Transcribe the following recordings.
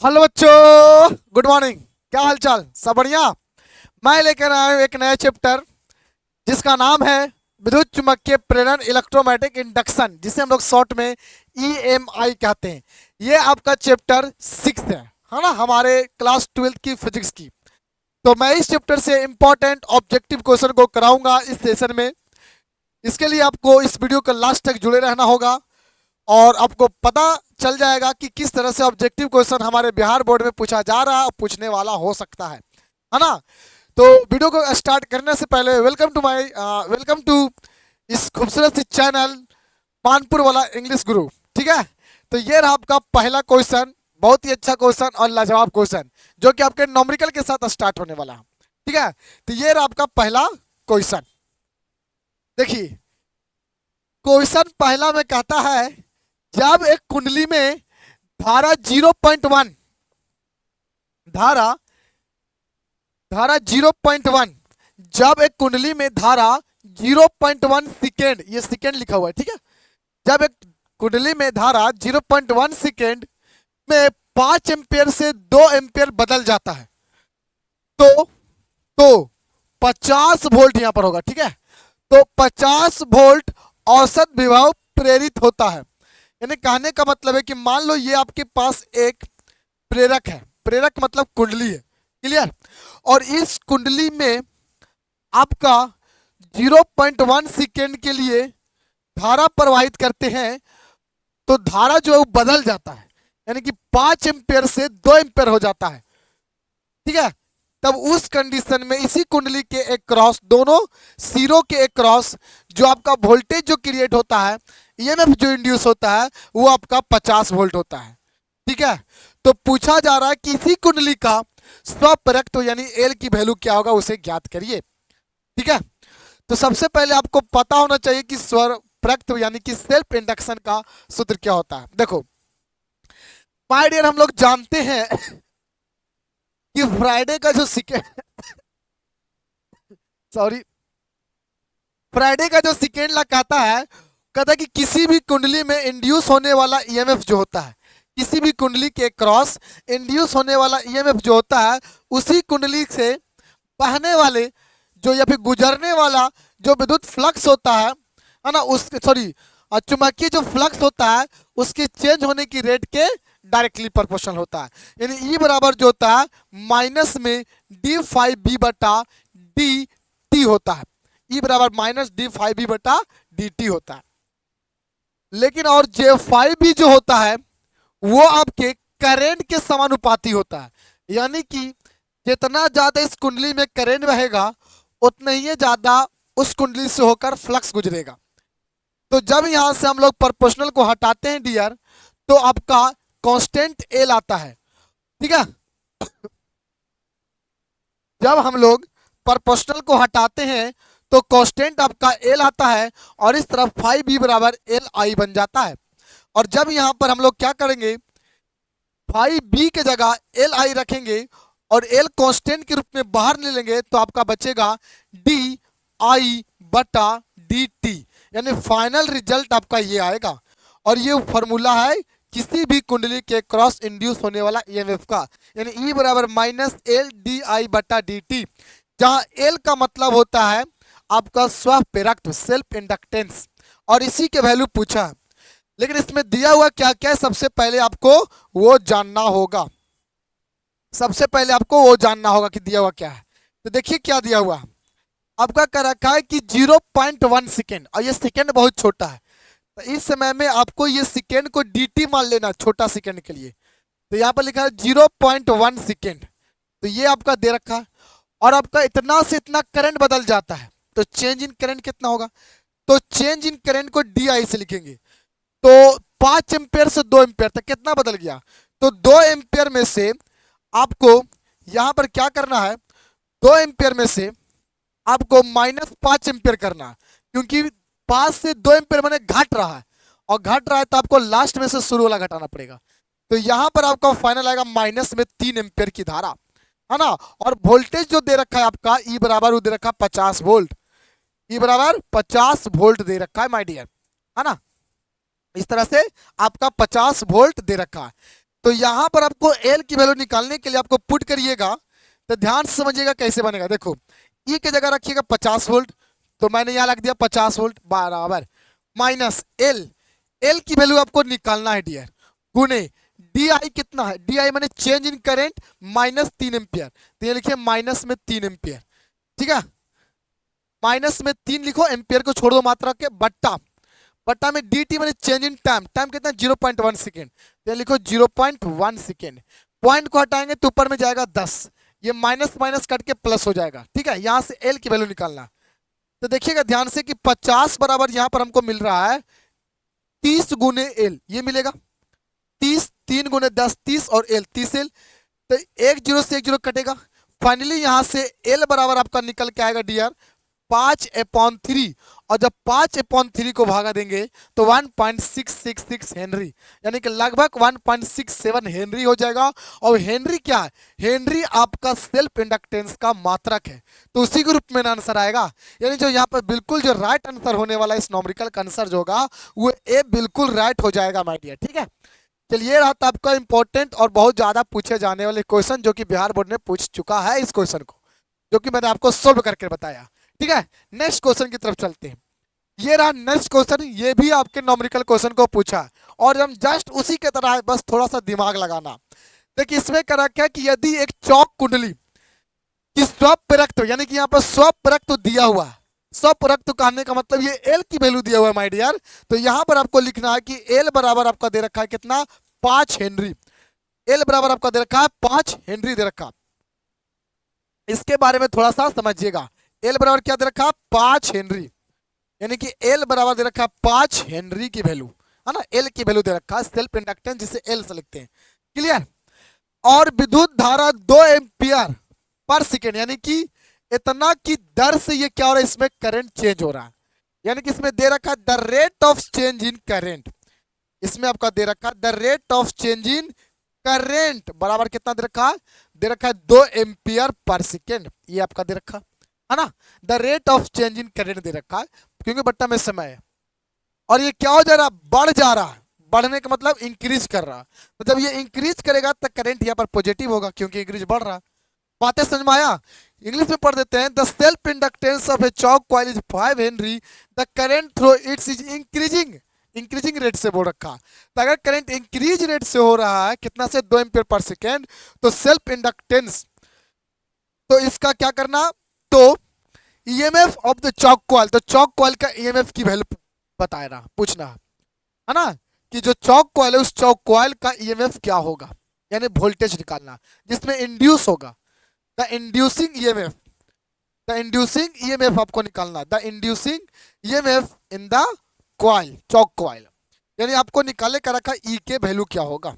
Hello बच्चों, good morning. क्या हाल चाल? सब बढ़िया। मैं लेकर आया हूँ एक नया चैप्टर जिसका नाम है विद्युत चुम्बकीय प्रेरण इलेक्ट्रोमैग्नेटिक इंडक्शन, जिसे हम लोग शॉर्ट में ईएमआई कहते हैं। ये आपका चैप्टर 6 है ना, हमारे क्लास 12th की फिजिक्स की। तो मैं इस चैप्टर से इंपॉर्टेंट ऑब्जेक्टिव क्वेश्चन को कराऊंगा इस सेशन में। इसके लिए आपको इस वीडियो के लास्ट तक जुड़े रहना होगा और आपको पता चल जाएगा कि किस तरह से ऑब्जेक्टिव क्वेश्चन हमारे बिहार बोर्ड में पूछा जा रहा है और पूछने वाला हो सकता है ना। तो वीडियो को स्टार्ट करने से पहले वेलकम टू इस खूबसूरत सी चैनल मानपुर वाला इंग्लिश गुरु। ठीक है, तो ये रहा आपका पहला क्वेश्चन, बहुत ही अच्छा क्वेश्चन और लाजवाब क्वेश्चन, जो कि आपके न्यूमेरिकल के साथ स्टार्ट होने वाला है। ठीक है, तो ये रहा आपका पहला क्वेश्चन। देखिए, क्वेश्चन पहला में कहता है, जब एक कुंडली में धारा 0.1 धारा धारा 0.1 जब एक कुंडली में धारा 0.1 सेकेंड, ये सेकेंड लिखा हुआ है, ठीक है। जब एक कुंडली में धारा 0.1 सेकेंड में 5 एम्पियर से 2 एम्पियर बदल जाता है, तो 50 वोल्ट यहां पर होगा। ठीक है, तो 50 वोल्ट औसत विभव प्रेरित होता है। यानी कहने का मतलब है कि मान लो ये आपके पास एक प्रेरक है, प्रेरक मतलब कुंडली है, क्लियर। और इस कुंडली में आपका 0.1 सेकेंड के लिए धारा प्रवाहित करते हैं, तो धारा जो है वो बदल जाता है, यानी कि 5 एम्पियर से 2 एम्पियर हो जाता है। ठीक है, तब उस कंडीशन में इसी कुंडली के एक क्रॉस, दोनों सिरों के एक क्रॉस, जो आपका वोल्टेज जो क्रिएट होता है, ईएमएफ जो इंड्यूस होता है, वो आपका 50 वोल्ट होता है। ठीक है, तो पूछा जा रहा है कि इसी कुंडली का स्वप्रक्त यानी एल की वैल्यू क्या होगा, उसे ज्ञात करिए। ठीक है, तो सबसे पहले आपको पता होना चाहिए कि स्वप्रक्त यानी कि सेल्फ इंडक्शन का सूत्र क्या होता है। देखो माय डियर, हम लोग जानते हैं कि फ्राइडे का जो सेकेंड सॉरी फ्राइडे का जो सेकेंड ला कहता है कि किसी भी कुंडली में इंड्यूस होने वाला ईएमएफ जो होता है, किसी भी कुंडली के क्रॉस इंड्यूस होने वाला ईएमएफ जो होता है, उसी कुंडली से बहने वाले जो या फिर गुजरने वाला जो विद्युत फ्लक्स होता है ना, उस चुंबकीय जो फ्लक्स होता है, उसके चेंज होने की रेट के डायरेक्टली प्रोपोर्शनल होता है। यानी ई बराबर जो होता है माइनस में d5b बटा dt होता है। ई बराबर माइनस d5b बटा dt होता है। लेकिन और j5b जो होता है वो आपके करंट के समानुपाती होता है। यानी कि जितना ज्यादा इस कुंडली में करंट बहेगा, उतना ही ज्यादा उस कुंडली से होकर फ्लक्स गुजरेगा। तो जब यहां से हम लोग प्रोपोर्शनल को हटाते हैं डियर, तो आपका कांस्टेंट एल आता है। ठीक है, जब हम लोग प्रोपोर्शनल को हटाते हैं तो कांस्टेंट आपका एल आता है, और इस तरफ 5b बराबर एल आई बन जाता है। और जब यहां पर हम लोग क्या करेंगे, 5b के जगह एल आई रखेंगे और एल कांस्टेंट के रूप में बाहर ले लेंगे, तो आपका बचेगा डी आई बटा डी टी, यानी फाइनल रिजल्ट आपका ये आएगा। और ये फॉर्मूला है किसी भी कुंडली के क्रॉस इंड्यूस होने वाला ईएमएफ का, यानी ई बराबर माइनस एल डी आई बटा डी टी, जहां एल का मतलब होता है आपका स्वप्रेरक सेल्फ इंडक्टेंस, और इसी के वैल्यू पूछा है। लेकिन इसमें दिया हुआ क्या क्या है, सबसे पहले आपको वो जानना होगा। सबसे पहले आपको वो जानना होगा कि दिया हुआ क्या है। तो देखिए क्या दिया हुआ है, आपका कर रखा है कि 0.1 सेकेंड, और ये सेकेंड बहुत छोटा है, तो इस समय में आपको ये सेकेंड को dt मान लेना, छोटा सेकेंड के लिए। तो यहाँ पर लिखा है 0.1 सेकेंड, तो ये आपका दे रखा है। और आपका इतना से इतना करंट बदल जाता है, तो चेंज इन करंट कितना होगा, तो चेंज इन करंट को डी से लिखेंगे। तो 5 एम्पियर से 2 एम्पियर तक कितना बदल गया, तो 2 एम्पियर में से आपको यहां पर क्या करना है, 2 एम्पियर में से आपको -5 एम्पियर करना है, क्योंकि 5 से 2 एम्पियर मैंने घट रहा है, और घट रहा है तो आपको लास्ट में से शुरू वाला घटाना पड़ेगा। तो यहां पर आपका फाइनल आएगा माइनस में 3 एम्पियर की धारा, है ना। और वोल्टेज जो दे रखा है आपका ई बराबर दे रखा है 50 वोल्ट, ई बराबर 50 वोल्ट दे रखा है माय डियर, है ना। इस तरह से आपका 50 वोल्ट दे रखा है। तो यहां पर आपको एल की वैल्यू निकालने के लिए आपको पुट करिएगा, तो ध्यान से समझिएगा कैसे बनेगा। देखो ई की जगह रखिएगा 50 वोल्ट, तो मैंने यहाँ रख दिया 50 वोल्ट बराबर माइनस एल, एल की वैल्यू आपको निकालना है डियर, गुने डी आई कितना है, डी आई मैंने चेंज इन करेंट -3 एम्पियर, तो ये लिखिए माइनस में 3 एम्पियर, ठीक है, माइनस में 3 लिखो, एम्पियर को छोड़ दो मात्रा के, बट्टा बट्टा में डी टी मैंने चेंज इन टाइम, टाइम कितना 0.1 सेकेंड, तो लिखो 0.1 सेकेंड, पॉइंट को हटाएंगे तो ऊपर में जाएगा 10, ये माइनस माइनस कट के प्लस हो जाएगा, ठीक है। यहां से एल की वैल्यू निकालना, तो देखिएगा ध्यान से कि 50 बराबर यहां पर हमको मिल रहा है 30 गुने एल, ये मिलेगा 30, 3 गुने 10 30 और एल 30 एल, तो एक जीरो से एक जीरो कटेगा, फाइनली यहां से एल बराबर आपका निकल के आएगा डियर 5/3, और जब 5/3 को भागा देंगे तो 1.666 हेनरी, यानी कि लगभग 1.67 हेनरी हो जाएगा। और हेनरी क्या है, हेनरी आपका सेल्फ इंडक्टेंस का मात्रक है, तो उसी के रूप में आंसर आएगा, यानी जो यहाँ पर बिल्कुल जो राइट आंसर होने वाला इस नॉमरिकल का आंसर जो होगा वो ए बिल्कुल राइट हो जाएगा माय डियर, ठीक है। चलिए रहा था आपका इंपॉर्टेंट और बहुत ज्यादा पूछे जाने वाले क्वेश्चन, जो कि बिहार बोर्ड ने पूछ चुका है इस क्वेश्चन को, जो कि मैंने आपको सोल्व करके बताया, ठीक है। नेक्स्ट क्वेश्चन की तरफ चलते हैं। ये रहा नेक्स्ट क्वेश्चन, ये भी आपके नॉमरिकल क्वेश्चन को पूछा, और हम जस्ट उसी के तरह है, बस थोड़ा सा दिमाग लगाना। देखिए इसमें करा क्या कि यदि एक चौक कुंडली की स्वप्रक्त, यानी कि यहाँ पर स्वप्रक्त दिया हुआ है, स्वप्रक्त कहने का मतलब ये एल की वैल्यू दिया हुआ है माय डियर, तो यहाँ पर आपको लिखना है कि एल बराबर आपका दे रखा है कितना 5 हेनरी, एल बराबर आपका दे रखा है 5 हेनरी दे रखा, इसके बारे में थोड़ा सा समझिएगा। एल बराबर क्या दे रखा है 5 हेनरी, यानी कि एल बराबर दे रखा है 5 हेनरी की वैल्यू, है ना, एल की वैल्यू दे रखा है सेल्फ इंडक्टेंस जिसे एल से लिखते हैं, क्लियर। और विद्युत धारा 2 एम्पियर पर सेकेंड, यानी कि इतना की दर से ये क्या हो रहा है, इसमें करंट चेंज हो रहा है, यानी कि इसमें दे रखा है the rate of change in current, इसमें आपका दे रखा है the rate of change in current बराबर कितना दे रखा है 2 एम्पियर पर सेकेंड, ये आपका दे रखा है ना, the rate of change in current दे रखा है, क्योंकि बट्टा में समय है, और ये क्या हो जा रहा है, बढ़ जा रहा है, बढ़ने का मतलब इंक्रीज कर रहा है, तो जब ये इंक्रीज करेगा तो करंट यहाँ पर पॉजिटिव होगा, क्योंकि इंक्रीज बढ़ रहा है। बातें समझ में आया, इंग्लिश में पढ़ देते हैं, the self inductance of A Chowk coil is 5 Henry, the current through it's is increasing, increasing rate से बोल रखा, तो अगर करंट इंक्रीज रेट से हो रहा है कितना से 2 एम्पियर पर सेकेंड, तो सेल्फ इंडक्टेंस, तो इसका क्या करना, तो EMF of the Chowk coil, तो चौक कॉइल का ईएमएफ की वैल्यू बताना पूछना है ना, कि जो चौक कॉइल है उस चौक कॉइल का ईएमएफ क्या होगा, यानी वोल्टेज निकालना जिसमें इंड्यूस होगा, the inducing EMF, the inducing EMF आपको निकालना, the inducing EMF in the coil, Chowk coil, यानी आपको निकाले का रखा ई के वैल्यू क्या होगा,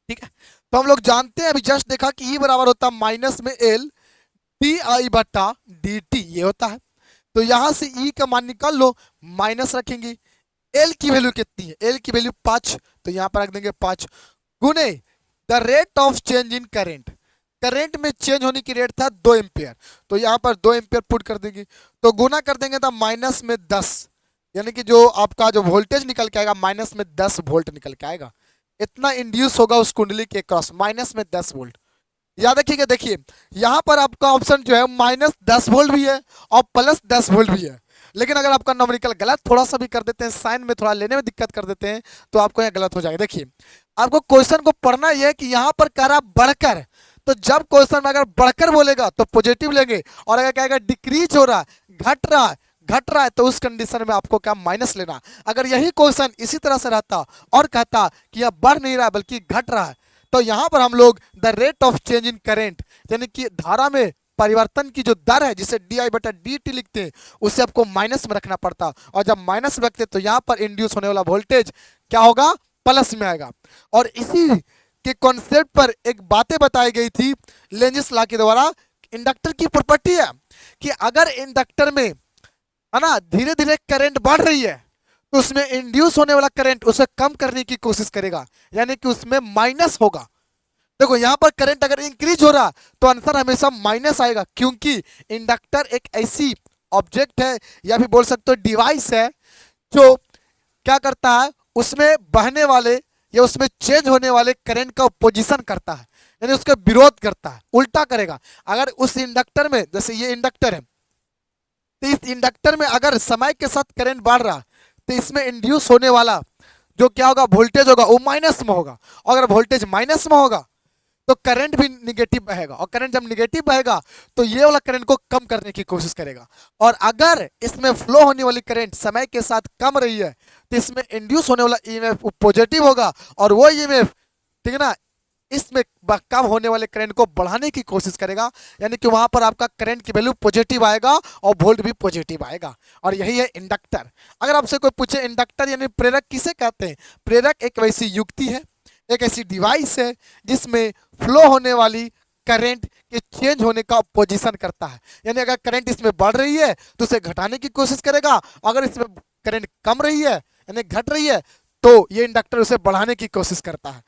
ठीक है। तो हम लोग जानते हैं, अभी जस्ट देखा कि ई बराबर होता है माइनस में एल डी आई बटा डी टी, ये होता है, तो यहां से ई का मान निकाल लो, माइनस रखेंगे, एल की वैल्यू कितनी है, एल की वैल्यू 5, तो यहां पर रख देंगे 5 गुने the rate of change in current, current में चेंज होने की रेट था 2 एम्पियर, तो यहाँ पर 2 एम्पियर पुट कर देंगे, तो गुना कर देंगे तो माइनस में 10, यानी कि जो आपका जो वोल्टेज निकल के आएगा माइनस में 10 वोल्ट निकल के आएगा, इतना इंड्यूस होगा उस कुंडली के क्रॉस माइनस में 10 वोल्ट। याद रखिएगा, देखिए यहाँ पर आपका ऑप्शन जो है -10 वोल्ट भी है और +10 वोल्ट भी है, लेकिन अगर आपका नॉमरिकल गलत थोड़ा सा भी कर देते हैं, साइन में थोड़ा लेने में दिक्कत कर देते हैं, तो आपको यहाँ गलत हो जाएगा। देखिए आपको क्वेश्चन को पढ़ना यह है कि यहाँ पर कह रहा बढ़कर, तो जब क्वेश्चन में अगर बढ़कर बोलेगा तो पॉजिटिव लेंगे, और अगर कहेगा डिक्रीज हो रहा है, घट रहा है, तो उस कंडीशन में आपको क्या माइनस लेना। अगर यही क्वेश्चन इसी तरह से रहता और कहता कि यह बढ़ नहीं रहा है बल्कि घट रहा है, तो यहाँ पर हम लोग the rate of change in current, यानी कि धारा में परिवर्तन की जो दर है जिसे डी आई बटा डी टी लिखते हैं, उसे आपको माइनस में रखना पड़ता, और जब माइनस में रखते तो यहाँ पर इंड्यूस होने वाला वोल्टेज क्या होगा, प्लस में आएगा। और इसी के कॉन्सेप्ट पर एक बातें बताई गई थी लेंजिस लॉ के द्वारा। इंडक्टर की प्रॉपर्टी है कि अगर इंडक्टर में है ना धीरे धीरे करंट बढ़ रही है, तो उसमें इंड्यूस होने वाला करंट उसे कम करने की कोशिश करेगा, यानी कि उसमें माइनस होगा। देखो यहाँ पर करंट अगर इंक्रीज हो रहा तो आंसर हमेशा माइनस आएगा, क्योंकि इंडक्टर एक ऐसी ऑब्जेक्ट है या भी बोल सकते हो डिवाइस है जो क्या करता है, उसमें बहने वाले ये उसमें चेंज होने वाले करंट का पोजीशन करता है, यानी उसका विरोध करता है, उल्टा करेगा। अगर उस इंडक्टर में, जैसे ये इंडक्टर है, तो इस इंडक्टर में अगर समय के साथ करंट बढ़ रहा तो इसमें इंड्यूस होने वाला जो क्या होगा, वोल्टेज होगा, वो माइनस में होगा। और अगर वोल्टेज माइनस में होगा तो करंट भी निगेटिव बहेगा, और करंट जब निगेटिव बहेगा तो ये वाला करंट को कम करने की कोशिश करेगा। और अगर इसमें फ्लो होने वाली करंट समय के साथ कम रही है तो इसमें इंड्यूस होने वाला ईएमएफ पॉजिटिव होगा, और वो ईएमएफ, ठीक है ना, इसमें कम होने वाले करंट को बढ़ाने की कोशिश करेगा, यानी कि वहां पर आपका करंट की वैल्यू पॉजिटिव आएगा और वोल्ट भी पॉजिटिव आएगा। और यही है इंडक्टर। अगर आपसे कोई पूछे इंडक्टर यानी प्रेरक किसे कहते हैं, प्रेरक एक वैसी युक्ति है, एक ऐसी डिवाइस है जिसमें फ्लो होने वाली करंट के चेंज होने का पोजीशन करता है। यानी अगर करंट इसमें बढ़ रही है तो उसे घटाने की कोशिश करेगा, अगर इसमें करंट कम रही है यानी घट रही है तो ये इंडक्टर उसे बढ़ाने की कोशिश करता है।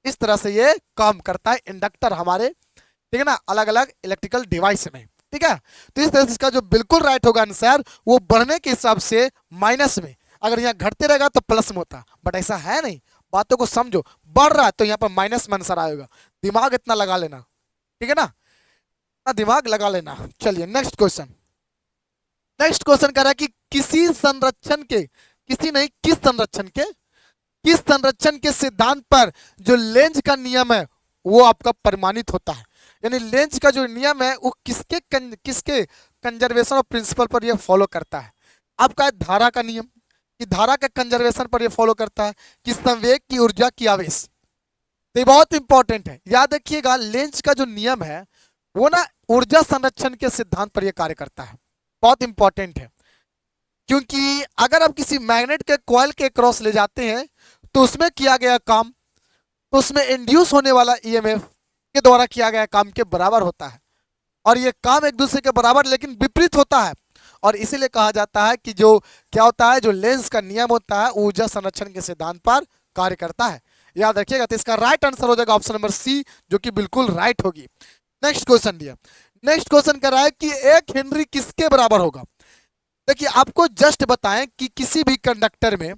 इस तरह से ये काम करता है इंडक्टर हमारे, ठीक है ना, अलग अलग इलेक्ट्रिकल डिवाइस में। ठीक है, तो इस तरह से इसका जो बिल्कुल राइट होगा आंसर, वो बढ़ने के हिसाब से माइनस में, अगर यहाँ घटते रहेगा तो प्लस में होता, बट ऐसा है नहीं। बातों को समझो, बढ़ रहा है तो यहाँ पर माइनस में आंसर आएगा। दिमाग इतना लगा लेना, ठीक है ना, इतना दिमाग लगा लेना। चलिए नेक्स्ट क्वेश्चन। नेक्स्ट क्वेश्चन कह रहा है कि किसी संरक्षण के, किसी नहीं किस संरक्षण के, किस संरक्षण के सिद्धांत पर जो लेंज का नियम है वो आपका प्रमाणित होता है। यानी लेंज का जो नियम है वो किसके कंजर्वेशन ऑफ प्रिंसिपल पर ये फॉलो करता है। आपका धारा का नियम, कि धारा के कंजर्वेशन पर ये फॉलो करता है, कि संवेग की ऊर्जा की आवेश। तो ये बहुत इंपॉर्टेंट है, याद रखिएगा। लेंज का जो नियम है वो ना ऊर्जा संरक्षण के सिद्धांत पर ये कार्य करता है, बहुत इंपॉर्टेंट है। क्योंकि अगर आप किसी मैग्नेट के कॉइल के क्रॉस ले जाते हैं तो उसमें किया गया काम, तो उसमें इंड्यूस होने वाला ईएमएफ के द्वारा किया गया काम के बराबर होता है। और ये काम एक दूसरे के बराबर लेकिन विपरीत होता है, और इसीलिए कहा जाता है कि जो क्या होता है, जो लेंज का नियम होता है ऊर्जा संरक्षण के सिद्धांत पर कार्य करता है। याद रखिएगा। तो इसका राइट आंसर हो जाएगा ऑप्शन नंबर सी, जो कि बिल्कुल राइट होगी। नेक्स्ट क्वेश्चन दिया, नेक्स्ट क्वेश्चन कर रहा है कि 1 हेनरी किसके बराबर होगा। देखिए आपको जस्ट बताएं कि किसी भी कंडक्टर में,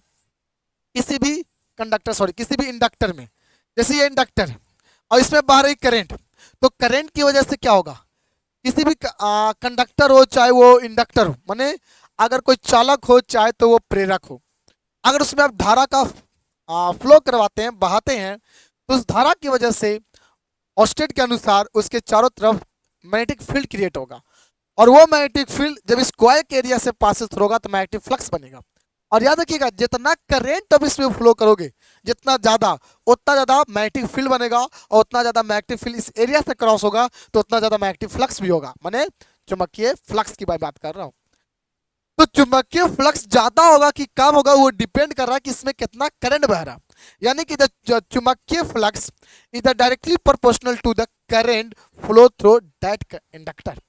किसी भी इंडक्टर में, जैसे ये इंडक्टर है और इसमें बह रही करंट, तो करंट की वजह से क्या होगा, किसी भी कंडक्टर हो चाहे वो इंडक्टर हो, माने अगर कोई चालक हो चाहे तो वो प्रेरक हो, अगर उसमें आप धारा का फ्लो करवाते हैं, बहाते हैं, तो उस धारा की वजह से ऑस्टेट के अनुसार उसके चारों तरफ मैग्नेटिक फील्ड क्रिएट होगा, और वो मैग्नेटिक फील्ड जब इस कॉइल के एरिया से पास होगा तो मैग्नेटिक फ्लक्स बनेगा। और याद रखिएगा जितना करंट अब इसमें फ्लो करोगे जितना ज्यादा, उतना ज्यादा मैग्नेटिक फील्ड बनेगा, और उतना ज्यादा मैग्नेटिक फील्ड इस एरिया से क्रॉस होगा तो उतना ज्यादा मैग्नेटिक फ्लक्स भी होगा, माने चुंबकीय फ्लक्स की बात कर रहा हूं। तो चुंबकीय फ्लक्स ज्यादा होगा कि कम होगा वो डिपेंड कर रहा है कि इसमें कितना करंट बह रहा है। यानी कि द चुंबकीय flux is directly proportional to the current flow through that inductor.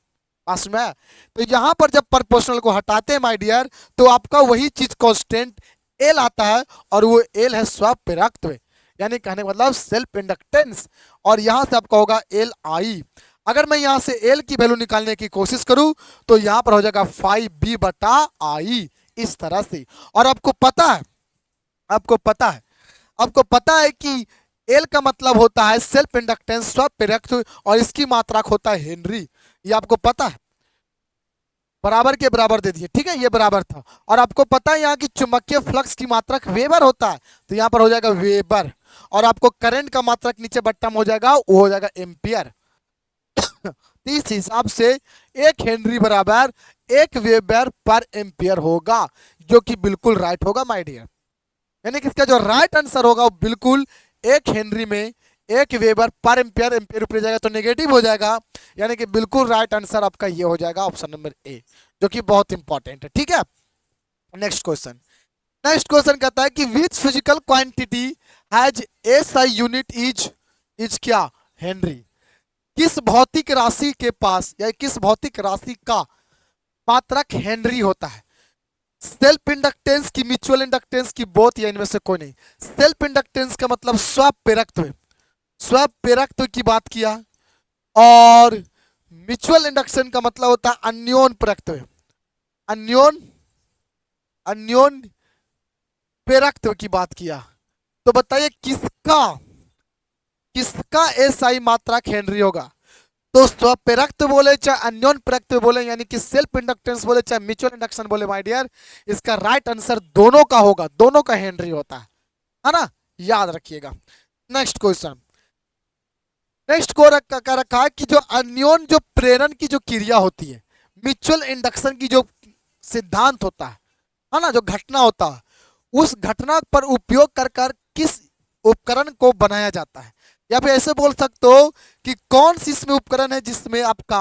में तो यहां पर जब प्रोपोर्शनल को हटाते हैं माय डियर, तो आपका वही चीज कांस्टेंट एल आता है, और वो एल है स्वप्रेरकत्व, यानी कहने का मतलब सेल्फ इंडक्टेंस। और यहां से आपका होगा एल आई। अगर मैं यहां से एल की वैल्यू निकालने की कोशिश करूं तो यहां पर हो जाएगा 5b/i, इस तरह से। और आपको पता है, आपको पता है कि एल का मतलब होता है सेल्फ इंडक्टेंस, स्वप्रेरकत्व, और इसकी मात्रक होता है हेनरी। ये आपको पता है, बराबर के बराबर दे दिए, ठीक है, ये बराबर था। और आपको पता है यहाँ की चुंबकीय फ्लक्स की मात्रक वेबर होता है, तो यहाँ पर हो जाएगा वेबर। और आपको करंट का मात्रक नीचे बट्टा में हो जाएगा, वो हो जाएगा एम्पियर। तो इस हिसाब से 1 हेनरी बराबर 1 वेबर पर एम्पियर होगा, जो कि बिल्कुल राइट होगा माय डियर। यानी कि इसका जो राइट आंसर होगा वो बिल्कुल 1 हेनरी में 1 वेबर पर एम्पियर, एम्पियर ऊपर जाएगा तो नेगेटिव हो जाएगा, यानी कि बिल्कुल राइट आंसर आपका ये हो जाएगा ऑप्शन नंबर ए, जो कि बहुत इंपॉर्टेंट है। ठीक है, नेक्स्ट क्वेश्चन। नेक्स्ट क्वेश्चन कहता है कि which physical quantity has SI unit is क्या, हेनरी। किस भौतिक राशि के पास या किस भौतिक राशि का मात्रक हेनरी होता है। सेल्फ इंडक्टेंस की, म्यूचुअल इंडक्टेंस की, बोथ, या इनमें से कोई नहीं। सेल्फ इंडक्टेंस का मतलब स्वप्रेरकत्व, स्वप्रेरकत्व की बात किया, और म्यूचुअल इंडक्शन का मतलब होता है अन्योन प्रेरकत्व, अन्योन प्रेरकत्व की बात किया। तो बताइए किसका किसका एसआई मात्रक हेनरी होगा? तो स्वप्रेरक्त बोले चाहे अन्योन प्रेरक्त बोले, यानी कि सेल्फ इंडक्टेंस बोले चाहे म्यूचुअल इंडक्शन बोले, माय डियर, इसका राइट आंसर दोनों का होगा, दोनों का हेनरी होता है ना, याद रखिएगा। नेक्स्ट क्वेश्चन, नेक्स्ट को रखा है कि जो अन्योन जो प्रेरण की जो क्रिया होती है, म्यूचुअल इंडक्शन की जो सिद्धांत होता है ना, जो घटना होता है, उस घटना पर उपयोग कर कर किस उपकरण को बनाया जाता है? या फिर ऐसे बोल सकते हो कि कौन सी इसमें उपकरण है जिसमें आपका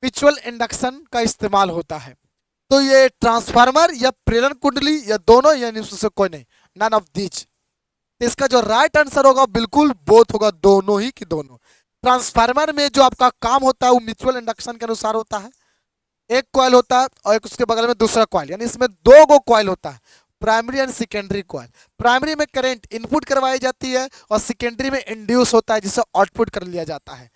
म्यूचुअल इंडक्शन का इस्तेमाल होता है? तो ये ट्रांसफार्मर या प्रेरण कुंडली या दोनों, यानी उससे कोई नहीं, नन ऑफ दीज। इसका जो राइट आंसर होगा बिल्कुल बोथ होगा, दोनों ही की दोनों। ट्रांसफार्मर में जो आपका काम होता है वो म्यूचुअल इंडक्शन के अनुसार होता है, एक कॉइल होता है और एक उसके बगल में दूसरा कॉइल, यानी इसमें दो गो कॉइल होता है, primary and secondary coil. Primary में करंट इनपुट करवाई जाती है और सेकेंडरी में इंड्यूस होता है जिसे आउटपुट कर लिया जाता है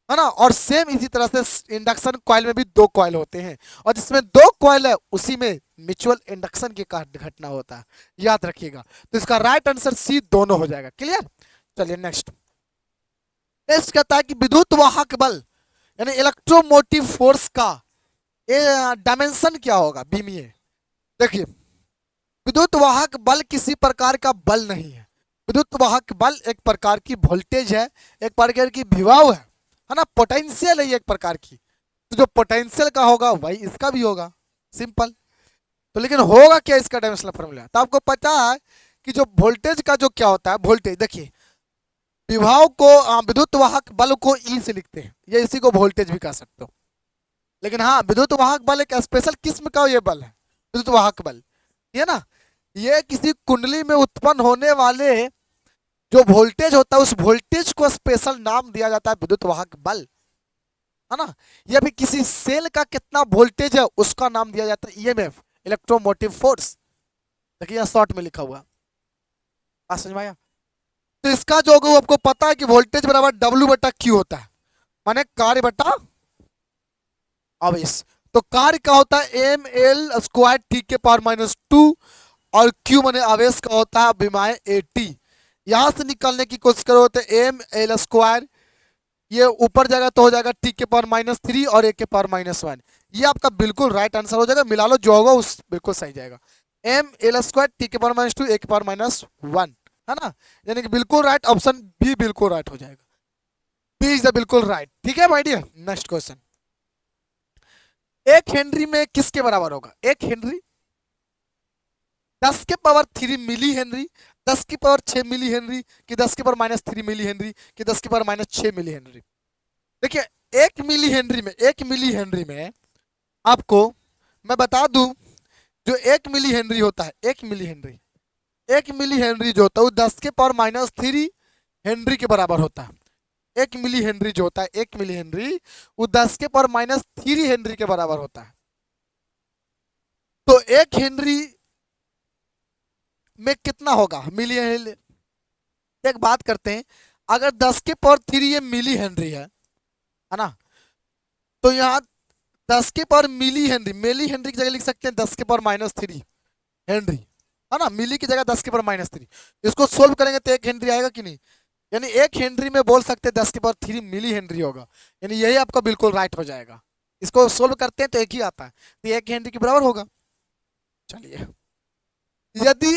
ना। और सेम इसी तरह से इंडक्शन कॉइल में भी दो कॉइल होते हैं, और जिसमें दो कॉइल है उसी में म्यूचुअल इंडक्शन की घटना होता है, याद रखिएगा। तो इसका राइट आंसर सी दोनों हो जाएगा। क्लियर? चलिए नेक्स्ट। नेक्स्ट कहता है कि विद्युत वाहक बल यानी इलेक्ट्रोमोटिव फोर्स का डायमेंशन क्या होगा? बीमीए। देखिए, विद्युत वाहक बल किसी प्रकार का बल नहीं है, विद्युत वाहक बल एक प्रकार की वोल्टेज है, एक प्रकार की विभव है ना, पोटेंशियल है एक प्रकार की। तो जो पोटेंशियल का होगा वही इसका भी होगा, सिंपल। तो लेकिन होगा क्या इसका डायमेंशनल फॉर्मूला? तो आपको पता है कि जो वोल्टेज का जो क्या होता है, वोल्टेज देखिए, विभव को विद्युत वाहक बल को ई से लिखते हैं, या इसी को वोल्टेज भी कह सकते हो। लेकिन हाँ, विद्युत वाहक बल एक स्पेशल किस्म का ये बल है, विद्युत वाहक बल, ये ना, ये किसी कुंडली में उत्पन्न होने वाले जो वोल्टेज होता है उस वोल्टेज को स्पेशल नाम दिया जाता है विद्युत वाहक बल, है ना। या फिर किसी सेल का कितना वोल्टेज है उसका नाम दिया जाता है ईएमएफ, इलेक्ट्रोमोटिव फोर्स। देखिए यहाँ शॉर्ट में लिखा हुआ, बात समझ में आया? तो इसका जो होगा आपको पता है कि वोल्टेज बराबर W बटा Q होता है, माने कार्य बटा आवेश। तो कार्य का होता है एम एल स्क्वायर टी के पावर -2, और Q माने आवेश का होता है विमाए AT। यहां से निकालने की कोशिश करो तो एम एल स्क्वायर, ये ऊपर जाएगा तो हो जाएगा टी के पावर -3 और ए के पावर -1। ये आपका बिल्कुल राइट आंसर हो जाएगा, मिला लो जो होगा उस बिल्कुल सही जाएगा। एम एल स्क्वायर टी के पावर -2 ए के पावर -1, है ना, यानी कि बिल्कुल राइट, ऑप्शन बी बिल्कुल राइट हो जाएगा, बी इज द बिल्कुल राइट। ठीक है माय डियर, नेक्स्ट क्वेश्चन। एक हेनरी में किसके बराबर होगा? एक हेनरी 10 के पावर 3 मिली हेनरी, 10 की पावर 6 मिली हेनरी, कि 10 की पावर -3 मिली हेनरी, कि 10 की पावर -6 मिली हेनरी। देखिए, एक मिली हेनरी में आपको मैं बता दूं, जो 1 मिली हेनरी होता है, 1 मिली हेनरी जो होता है वो 10 के पावर -3 हेनरी के बराबर होता है। 1 मिली हेनरी जो होता है, 1 मिली हेनरी वो 10 के पावर -3 हेनरी के बराबर होता है। तो 1 हेनरी में कितना होगा मिली हेनरी? एक बात करते हैं, अगर 10 के पावर 3 ये मिली हेनरी है ना, तो यहाँ 10 के पावर मिली हेनरी की जगह लिख सकते हैं 10 के पावर -3 हेनरी, है ना, मिली की जगह 10 के पावर -3। इसको सोल्व करेंगे तो 1 हेनरी आएगा कि नहीं, यानी 1 हेनरी में बोल सकते हैं 10 के पावर 3 मिली हेनरी होगा, यानी यही आपका बिल्कुल राइट हो जाएगा। इसको सोल्व करते हैं तो एक ही आता है, तो 1 हेनरी के बराबर होगा। चलिए, यदि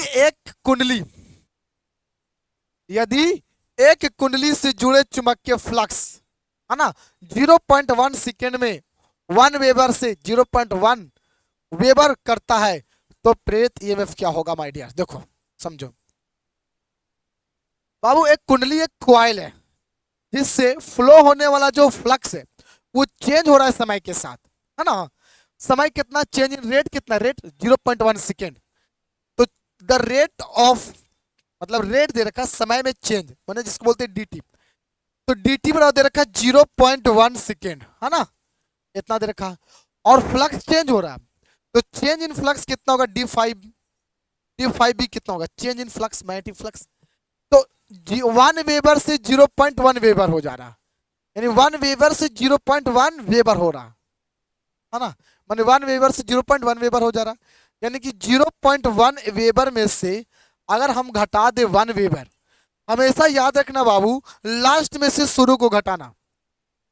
एक कुंडली से जुड़े चुंबकीय फ्लक्स, है ना, 0.1 सेकेंड में 1 वेबर से 0.1 वेबर करता है, तो प्रेरित ईएमएफ क्या होगा माय डियर? देखो समझो बाबू, एक कुंडली एक कॉइल है जिससे फ्लो होने वाला जो फ्लक्स है वो चेंज हो रहा है समय के साथ, है ना। समय कितना चेंज इन रेट, कितना रेट? 0.1 सेकेंड। तो द रेट ऑफ, मतलब रेट दे रखा समय में चेंज, माने जिसको बोलते हैं dt। तो dt बराबर दे रखा 0.1 सेकेंड, है ना, इतना दे रखा, और फ्लक्स चेंज हो रहा है, तो चेंज इन फ्लक्स कितना होगा? d5b कितना होगा? Change in flux, magnetic flux. तो 1 वेबर से 0.1 वेबर हो जा रहा, यानी 1 वेबर से 0.1 वेबर हो रहा, है ना, माने 1 वेबर से 0.1 वेबर हो जा रहा, यानी कि 0.1 वेबर में से अगर हम घटा दे 1 वेबर, हमेशा याद रखना बाबू, लास्ट में से शुरू को घटाना है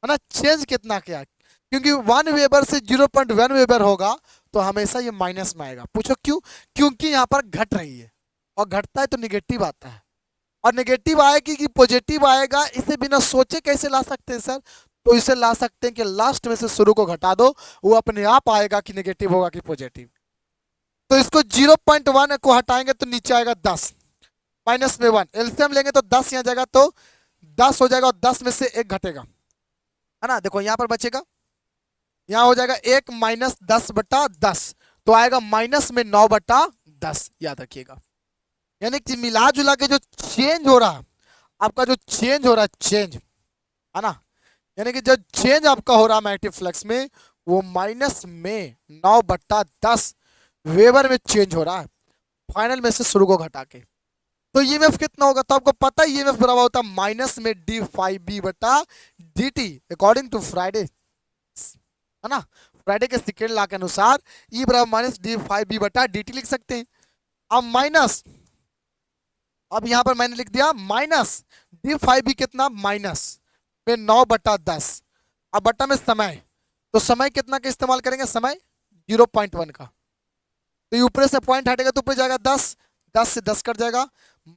ना। चेंज कितना क्या, क्योंकि 1 वेबर से 0.1 वेबर होगा तो हमेशा ये माइनस में आएगा। पूछो क्यों? क्योंकि यहाँ पर घट रही है, और घटता है तो निगेटिव आता है, और नेगेटिव आएगी कि पॉजिटिव आएगा, इसे बिना सोचे कैसे ला सकते हैं सर? तो इसे ला सकते हैं कि लास्ट में से शुरू को घटा दो, वो अपने आप आएगा कि नेगेटिव होगा कि पॉजिटिव। तो इसको 0.1 को हटाएंगे तो नीचे आएगा 10, माइनस में 1, एलसीएम लेंगे तो 10 यहाँ जाएगा तो 10 हो जाएगा, और 10 में से 1 घटेगा, है ना। देखो यहाँ पर बचेगा, यहाँ हो जाएगा 1 माइनस 10/10, तो आएगा माइनस में 9/10, याद रखिएगा। यानी कि मिला जुला के जो चेंज हो रहा, आपका जो चेंज हो रहा है, चेंज है ना, यानी कि जो चेंज आपका हो रहा है मैग्नेटिक फ्लक्स में, वो माइनस में 9/10 वेबर में चेंज हो रहा है, फाइनल में से शुरू को घटा के। तो ईएमएफ कितना होगा? तो आपको पता है ईएमएफ बराबर होता है माइनस में d/b/dt अकॉर्डिंग टू फ्राइडे, है ना। फ्राइडे के सेकेंड लॉ के अनुसार ई बराबर माइनस d/b/dt लिख सकते हैं। अब माइनस, अब यहां पर मैंने लिख दिया माइनस d/b कितना, माइनस में 9/10, अब बटा में समय, तो समय कितना का इस्तेमाल करेंगे, समय 0.1 का, तो ये ऊपर से पॉइंट हटेगा तो ऊपर जाएगा 10, 10 से 10 कट जाएगा,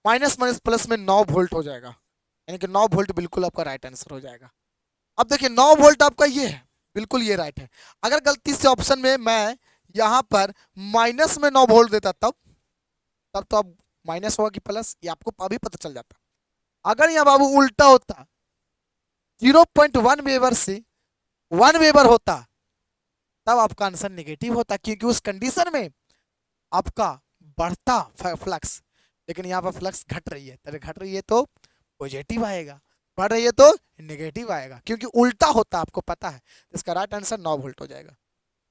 माइनस माइनस प्लस में 9 वोल्ट हो जाएगा, यानी कि 9 वोल्ट बिल्कुल आपका राइट आंसर हो जाएगा। अब देखिए 9 वोल्ट आपका ये है, बिल्कुल ये राइट है। अगर गलती से ऑप्शन में मैं यहाँ पर माइनस में 9 वोल्ट देता तब तब तो अब माइनस होगा कि प्लस, ये आपको अभी पता चल जाता। अगर यहाँ बाबू उल्टा होता, 0.1 वेबर से 1 वेबर होता, तब आपका आंसर नेगेटिव होता, क्योंकि उस कंडीशन में आपका बढ़ता फ्लक्स, लेकिन यहाँ पर फ्लक्स घट रही है, तो घट रही है तो पॉजिटिव आएगा, बढ़ रही है तो नेगेटिव आएगा, क्योंकि उल्टा होता आपको पता है। इसका राइट आंसर 9 वोल्ट हो जाएगा।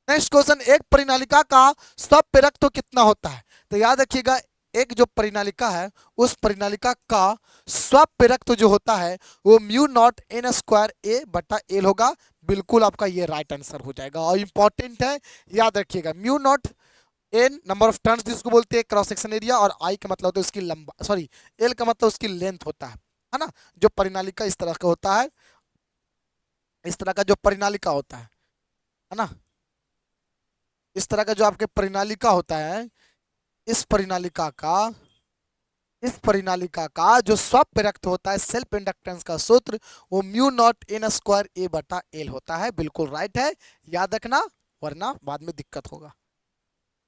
नेक्स्ट क्वेश्चन, एक परिनालिका का स्वप्रेरक तो कितना होता है? तो याद रखिएगा, एक जो परिनालिका है, उस परिनालिका का स्वप्रेरक तो जो होता है वो μ0n² A/L होगा, बिल्कुल आपका ये राइट आंसर हो जाएगा। और इंपॉर्टेंट है, याद रखिएगा, μ0n नंबर ऑफ टर्न्स जिसको बोलते हैं क्रॉस सेक्शन एरिया, और आई का मतलब होता है उसकी लंबा, सॉरी एल का मतलब उसकी लेंथ होता है ना। जो परिनालिका इस तरह का होता है, इस तरह का जो परिनालिका होता है ना, इस तरह का जो आपके परिनालिका होता है, इस परिनालिका का जो स्वप्रेरक होता है, सेल्फ इंडक्टेंस का सूत्र, वो μ0n² A/L होता है, बिल्कुल राइट है, याद रखना, वरना बाद में दिक्कत होगा।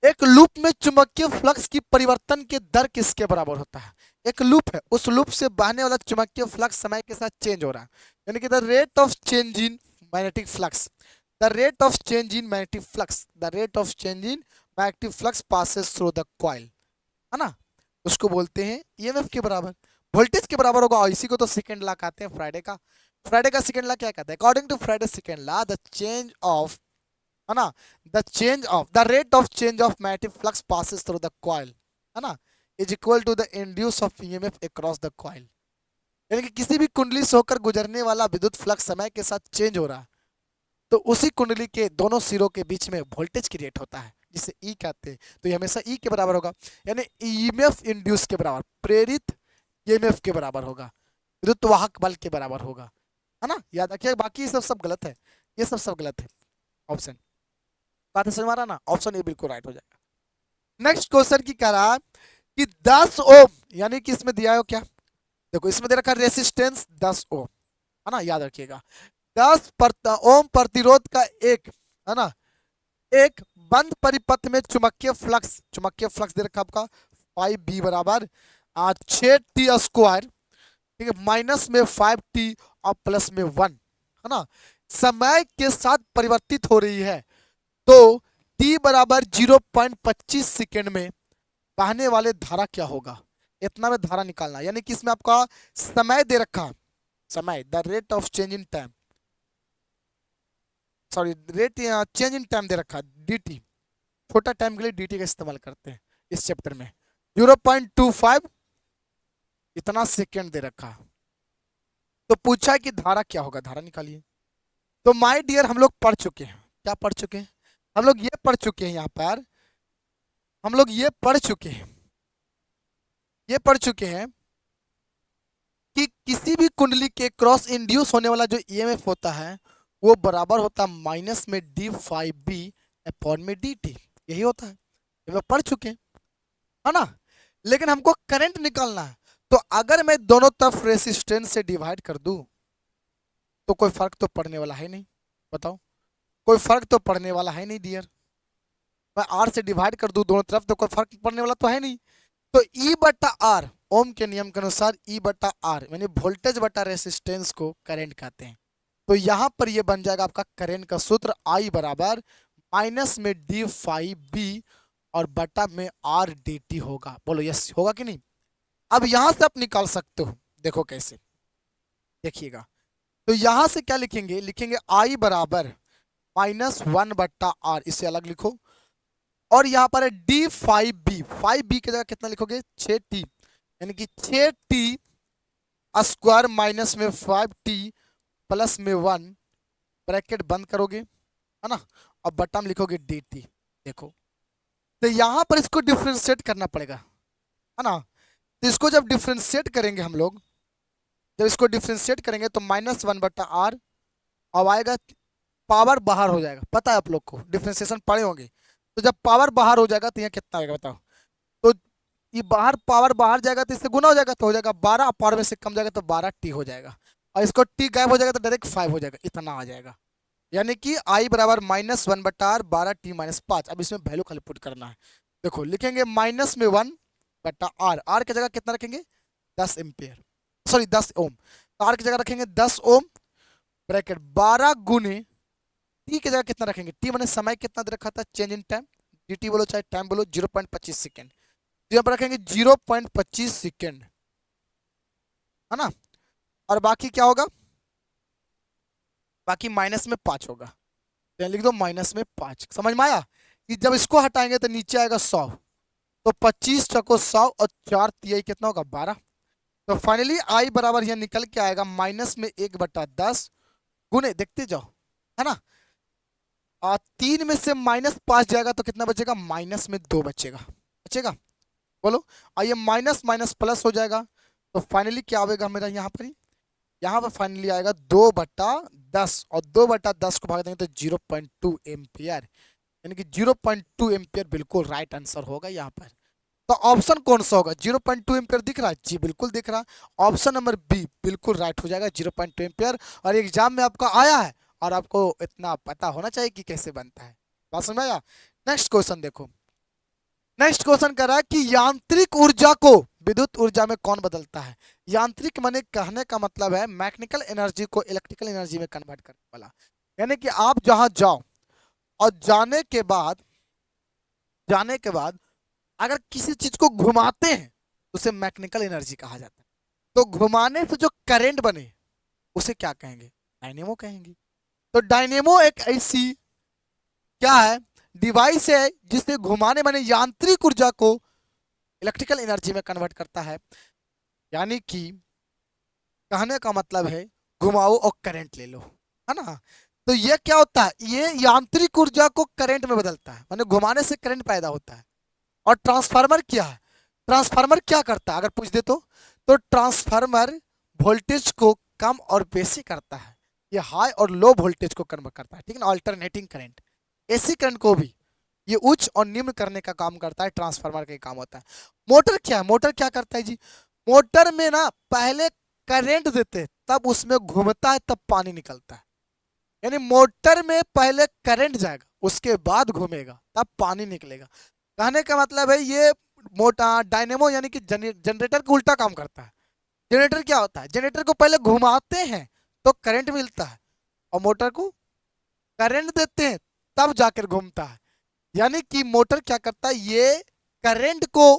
एक लूप में चुंबकीय फ्लक्स की परिवर्तन के दर किसके बराबर होता है? एक लूप है, उस लूप से बहने वाला चुंबकीय फ्लक्स समय के साथ चेंज हो रहा है, यानी कि the rate of change in magnetic flux, the rate of change in magnetic flux, the rate of change in magnetic flux passes through the coil, है ना, उसको बोलते हैं ईएमएफ के बराबर, वोल्टेज के बराबर होगा। और इसी को तो सेकंड लॉ कहते हैं फ्राइडे का सेकंड लॉ क्या कहता है? According to Faraday second law, the change of, है ना, the rate of change of magnetic flux passes through the coil, है ना, is equal to the induce of EMF across the coil, यानी कि किसी भी कुंडली से होकर गुजरने वाला विद्युत फ्लक्स समय के साथ चेंज हो रहा है, तो उसी कुंडली के दोनों सिरों के बीच में वोल्टेज क्रिएट होता है, जिसे ई कहते हैं। तो ये हमेशा ई के बराबर होगा, यानी ईएमएफ इंड्यूस के बराबर, प्रेरित ईएमएफ के बराबर होगा, विद्युत वाहक बल के बराबर होगा, है ना, याद रखिए। बाकी ये सब गलत है, ये सब गलत है। ऑप्शन बात समझ में आ रहा ना, ऑप्शन ए बिल्कुल राइट हो जाएगा। नेक्स्ट क्वेश्चन की कह रहा है कि 10 ओम, यानी कि इसमें दिया है क्या, देखो इसमें दे रखा है रेसिस्टेंस 10 ओम, है ना, याद रखिएगा। 10 ओम प्रतिरोध का एक, है ना, एक बंद परिपथ में चुंबकीय फ्लक्स दे रखा आपका 5b बराबर 6t², ठीक है, माइनस में 5t और प्लस में 1, है ना, समय के साथ परिवर्तित हो रही है, तो t बराबर 0.25 सेकेंड में बहने वाले धारा क्या होगा, इतना में धारा निकालना, यानी कि इसमें आपका समय दे रखा, समय, the rate of change in time, sorry rate change in time दे रखा dt, छोटा टाइम के लिए dt का इस्तेमाल करते हैं इस चैप्टर में, 0.25 इतना सेकेंड दे रखा, तो पूछा है कि धारा क्या होगा, धारा निकालिए। तो माय डियर हम लोग पढ़ चुके हैं, क्या पढ़ चुके हैं हम लोग, ये पढ़ चुके हैं, यहाँ पर हम लोग ये पढ़ चुके हैं ये पढ़ चुके हैं कि किसी भी कुंडली के क्रॉस इंड्यूस होने वाला जो ईएमएफ होता है वो बराबर होता है माइनस में d∅b अपॉन में dt। यही होता है, ये मैं पढ़ चुके हैं, है ना। लेकिन हमको करंट निकालना है, तो अगर मैं दोनों तरफ रेसिस्टेंस से डिवाइड कर दूं तो कोई फर्क तो पड़ने वाला है नहीं। बताओ, कोई फर्क तो पड़ने वाला है नहीं डियर। मैं आर से डिवाइड कर दूं दोनों तरफ तो कोई फर्क पड़ने वाला तो है नहीं। तो ई बटा आर, ओम के नियम के अनुसार ई बटा आर यानी वोल्टेज बटा रेसिस्टेंस को करंट कहते हैं। तो यहां पर ये बन जाएगा आपका करंट का सूत्र आई बराबर माइनस में d∅b और बटा में आर dt होगा। बोलो यस होगा कि नहीं। अब यहां से आप निकाल सकते हो, देखो कैसे, देखिएगा। तो यहां से क्या लिखेंगे, लिखेंगे आई बराबर -1/r, इसे अलग लिखो। और यहाँ पर है d∅b, 5b की जगह कितना लिखोगे 6t, यानी कि 6t स्क्वायर माइनस में 5t प्लस में 1, ब्रैकेट बंद करोगे, है ना, और बटा में लिखोगे dt। देखो, तो यहाँ पर इसको डिफ्रेंशिएट करना पड़ेगा, है ना। तो इसको जब डिफ्रेंशिएट करेंगे हम लोग, जब इसको डिफ्रेंशिएट करेंगे तो -1/r, अब आएगा पावर बाहर हो जाएगा, पता है आप लोग को, डिफ्रेंशिएशन पढ़े होंगे। तो जब पावर बाहर हो जाएगा तो यहाँ कितना आएगा बताओ। तो ये बाहर पावर बाहर जाएगा तो इससे गुना हो जाएगा, तो हो जाएगा 12, पावर में से कम जाएगा तो 12t हो जाएगा, और इसको t गायब हो जाएगा तो डायरेक्ट 5 हो जाएगा, इतना आ जाएगा। यानी कि i बराबर -1/r 12t - 5। अब इसमें वैल्यू खाली पुट करना है। देखो लिखेंगे -1/r, r की जगह कितना रखेंगे 10 एम्पियर, सॉरी 10 ओम, तो r की जगह रखेंगे 10 ओम, ब्रैकेट 12 गुने t की जगह कितना रखेंगे, t मैंने समय कितना दे रखा था, चेंज इन टाइम, dt बोलो चाहे टाइम बोलो, 0.25 सेकेंड, तो यहाँ पर रखेंगे 0.25 सेकेंड, है ना। और बाकी क्या होगा, बाकी माइनस में 5 होगा, तो यहाँ लिख दो -5। समझ में आया कि जब इसको हटाएंगे तो नीचे आएगा 100, तो 25 चको 100 और 4 तिहाई कितना होगा 12। तो फाइनली आई बराबर यहाँ निकल के आएगा -1/10 गुने, देखते जाओ, है ना। 3 में से -5 जाएगा तो कितना बचेगा, -2 बचेगा, बचेगा। बोलो, और ये माइनस माइनस प्लस हो जाएगा, तो फाइनली क्या आएगा मेरा यहाँ पर, यहाँ पर फाइनली आएगा 2/10, और 2/10 को भाग देंगे तो 0.2 एम्पियर, यानी कि 0.2 एम्पियर बिल्कुल राइट आंसर होगा यहाँ पर। तो ऑप्शन कौन सा होगा, 0.2 एम्पियर दिख रहा है, जी बिल्कुल दिख रहा है। ऑप्शन नंबर बी बिल्कुल राइट हो जाएगा, 0.2 एम्पियर। और एग्जाम में आपका आया है और आपको इतना पता होना चाहिए कि कैसे बनता है। बात समझ में आया। नेक्स्ट क्वेश्चन देखो, नेक्स्ट क्वेश्चन कर रहा है कि यांत्रिक ऊर्जा को विद्युत ऊर्जा में कौन बदलता है। यांत्रिक माने कहने का मतलब है मैकेनिकल एनर्जी को इलेक्ट्रिकल एनर्जी में कन्वर्ट करने वाला, यानी कि आप जहां जाओ और जाने के बाद अगर किसी चीज को घुमाते हैं उसे मैकेनिकल एनर्जी कहा जाता है। तो घुमाने से जो करंट बने उसे क्या कहेंगे, डायनेमो कहेंगे। तो डायनेमो एक ऐसी क्या है, डिवाइस है जिससे घुमाने माने यांत्रिक ऊर्जा को इलेक्ट्रिकल एनर्जी में कन्वर्ट करता है। यानी कि कहने का मतलब है घुमाओ और करंट ले लो, है ना। तो ये क्या होता है, ये यांत्रिक ऊर्जा को करंट में बदलता है, माने घुमाने से करंट पैदा होता है। और ट्रांसफार्मर क्या है, ट्रांसफार्मर क्या करता है अगर पूछ दे तो ट्रांसफार्मर वोल्टेज को कम और बेसी करता है, ये हाई और लो वोल्टेज को कन्वर्ट करता है, ठीक है ना, अल्टरनेटिंग करंट। एसी करंट को भी ये उच्च और निम्न करने का काम करता है, ट्रांसफार्मर का काम होता है। मोटर क्या है, मोटर क्या करता है जी, मोटर में ना पहले करंट देते हैं तब उसमें घूमता है तब पानी निकलता है, यानी मोटर में पहले करंट जाएगा उसके बाद घूमेगा तब पानी निकलेगा। कहने का मतलब है ये मोटा डायनेमो यानी कि जनरेटर का उल्टा काम करता है। जनरेटर क्या होता है, जनरेटर को पहले घुमाते हैं तो करंट मिलता है, और मोटर को करंट देते हैं तब जाकर घूमता है। यानी कि मोटर क्या करता है, ये करंट को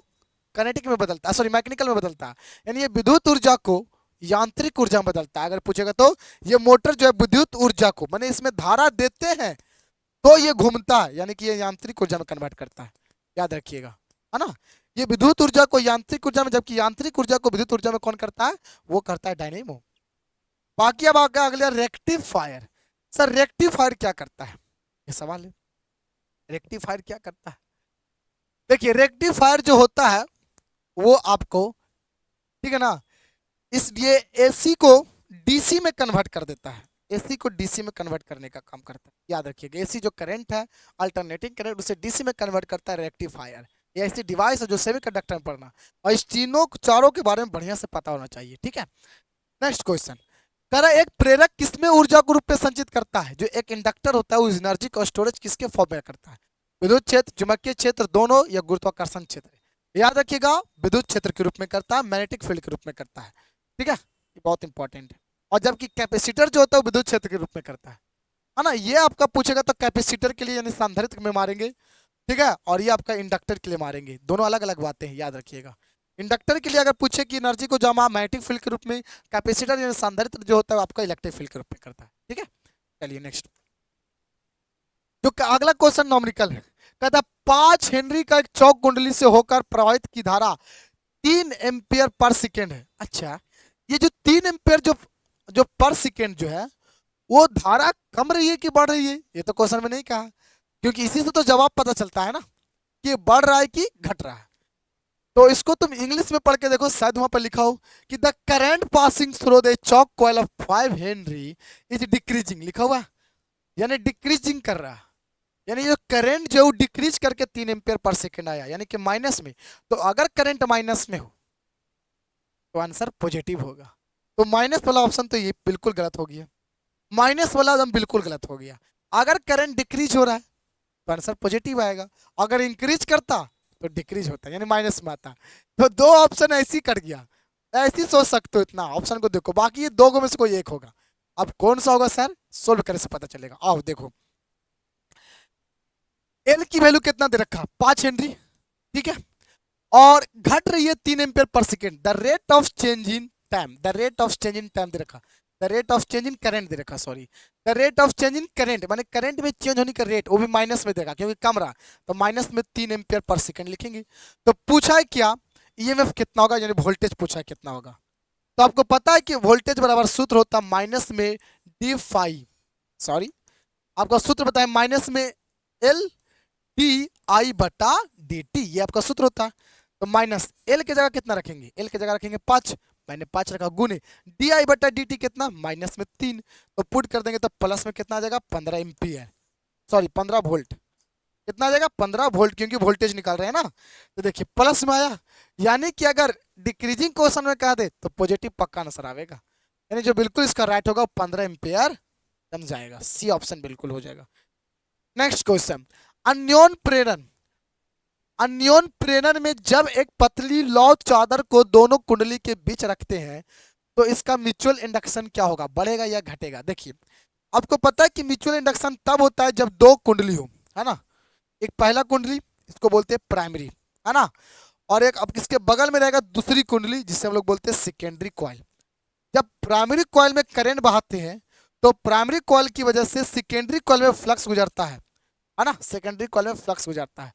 कनेटिक में बदलता है, सॉरी मैकेनिकल में बदलता है, यानी ये विद्युत ऊर्जा को यांत्रिक ऊर्जा में बदलता है। अगर पूछेगा तो ये मोटर जो है विद्युत ऊर्जा को माने इसमें धारा देते हैं तो ये घूमता है, यानी कि ये यांत्रिक ऊर्जा में कन्वर्ट करता है, याद रखिएगा, है ना। ये विद्युत ऊर्जा को यांत्रिक ऊर्जा में, जबकि यांत्रिक ऊर्जा को विद्युत ऊर्जा में कौन करता है, वो करता है डायनेमो। बाकी अब आगे अगले रेक्टिफायर। सर रेक्टिफायर क्या करता है, ये सवाल है, रेक्टिफायर क्या करता है। देखिए रेक्टिफायर जो होता है वो आपको ठीक है ना। इसलिए एसी को डीसी में कन्वर्ट कर देता है, एसी को डीसी में कन्वर्ट करने का काम करता है। याद रखिएगा, एसी जो करंट है, अल्टरनेटिंग करंट, उसे डीसी में कन्वर्ट करता है रेक्टिफायर। ये ऐसी डिवाइस है जो सेमीकंडक्टर में पढ़ना, और इस तीनों चारों के बारे में बढ़िया से पता होना चाहिए। ठीक है, नेक्स्ट क्वेश्चन कह रहा है एक प्रेरक किसमें ऊर्जा को रूप में संचित करता है? जो एक इंडक्टर होता है, उस एनर्जी का स्टोरेज किसके फॉर्म में करता है? विद्युत क्षेत्र, चुंबकीय क्षेत्र दोनों, या गुरुत्वाकर्षण क्षेत्र? याद रखिएगा, विद्युत क्षेत्र के रूप में करता है, मैग्नेटिक फील्ड के रूप में करता है। ठीक है, ये बहुत इंपॉर्टेंट है। और जबकि कैपेसिटर जो होता है वो विद्युत क्षेत्र के रूप में करता है ना। ये आपका पूछेगा तो कैपेसिटर के लिए यानी संधारित्र में मारेंगे, ठीक है, और ये आपका इंडक्टर के लिए मारेंगे। दोनों अलग अलग बातें हैं, याद रखिएगा। इंडक्टर के लिए अगर पूछे कि एनर्जी को जमा मैग्नेटिक फील्ड के रूप में, कैपेसिटर यानी संधारित्र जो होता है आपका इलेक्ट्रिक फील्ड के रूप में करता है। ठीक है, चलिए नेक्स्ट। जो अगला क्वेश्चन नॉमेरिकल है, कहता है 5 हेनरी का एक चौक कुंडली से होकर प्रवाहित की धारा 3 एम्पियर पर सेकेंड है। अच्छा, ये जो 3 एम्पियर जो जो पर सेकेंड जो है, वो धारा कम रही है कि बढ़ रही है? ये तो क्वेश्चन में नहीं कहा, क्योंकि इसी से तो जवाब पता चलता है ना कि बढ़ रहा है कि घट रहा है। तो इसको तुम इंग्लिश में पढ़ के देखो, शायद वहां पर लिखा हो कि the current passing through the Chowk coil of 5 Henry is decreasing, लिखा हुआ, यानी डिक्रीजिंग कर रहा है। यानी जो करंट जो डिक्रीज करके 3 एम्पियर पर सेकेंड आया, यानी कि माइनस में। तो अगर करंट माइनस में हो तो आंसर पॉजिटिव होगा। तो माइनस वाला ऑप्शन तो ये बिल्कुल गलत हो गया, माइनस वाला एकदम बिल्कुल गलत हो गया। अगर करंट डिक्रीज हो रहा है तो आंसर पॉजिटिव आएगा, अगर इंक्रीज करता तो डिक्रीज होता, यानी माइनस में आता। तो दो ऑप्शन ऐसे ही कट गया, ऐसे ही सोच सकते हो। इतना ऑप्शन को देखो, बाकी ये दो में से कोई एक होगा। अब कौन सा होगा सर, सोल्व करने से पता चलेगा। आओ देखो, एल की वैल्यू कितना दे रखा, 5 हेनरी, ठीक है, और घट रही है 3 एम्पियर पर second. The rate of change in time, the rate of change in time दे रखा, the rate of change in current दे रखा, sorry, the rate of change in current, माने करंट में चेंज होने का रेट, वो भी माइनस में देगा क्योंकि कम रहा, तो माइनस में 3 एम्पियर पर सेकेंड लिखेंगे। तो पूछा है क्या, ईएमएफ कितना होगा, यानी वोल्टेज पूछा है कितना होगा। तो आपको पता है कि वोल्टेज बराबर सूत्र होता है माइनस में डी फाई, सॉरी आपका सूत्र बताए माइनस में एल डी आई बटा डी टी, ये आपका सूत्र होता है। तो माइनस एल की जगह कितना रखेंगे, एल की जगह रखेंगे 5, मैंने 5 रखा, गुने डी आई बटा डी टी कितना, माइनस में 3, तो पुट कर देंगे तो प्लस में कितना आ जाएगा, 15 एम्पियर, सॉरी 15 वोल्ट। कितना आ जाएगा, 15 वोल्ट, क्योंकि वोल्टेज निकाल रहे हैं ना। तो देखिए प्लस में आया, यानी कि अगर डिक्रीजिंग क्वेश्चन में कह दे तो पॉजिटिव पक्का नजर आएगा, यानी जो बिल्कुल इसका राइट होगा 15 एम्पियर बन जाएगा, सी ऑप्शन बिल्कुल हो जाएगा। नेक्स्ट क्वेश्चन, अन्योन प्रेरण, अन्योन प्रेरण में जब एक पतली लौ चादर को दोनों कुंडली के बीच रखते हैं तो इसका म्यूचुअल इंडक्शन क्या होगा, बढ़ेगा या घटेगा? देखिए आपको पता है कि म्यूचुअल इंडक्शन तब होता है जब दो कुंडली हो, है ना। एक पहला कुंडली, इसको बोलते हैं प्राइमरी, है ना, और एक अब इसके बगल में रहेगा दूसरी कुंडली जिसे हम लोग बोलते हैं सेकेंडरी कॉइल। जब प्राइमरी कॉइल में करंट बहाते हैं तो प्राइमरी कॉइल की वजह से सेकेंडरी कॉइल में फ्लक्स गुजरता है ना, सेकेंडरी कॉइल में फ्लक्स गुजरता है।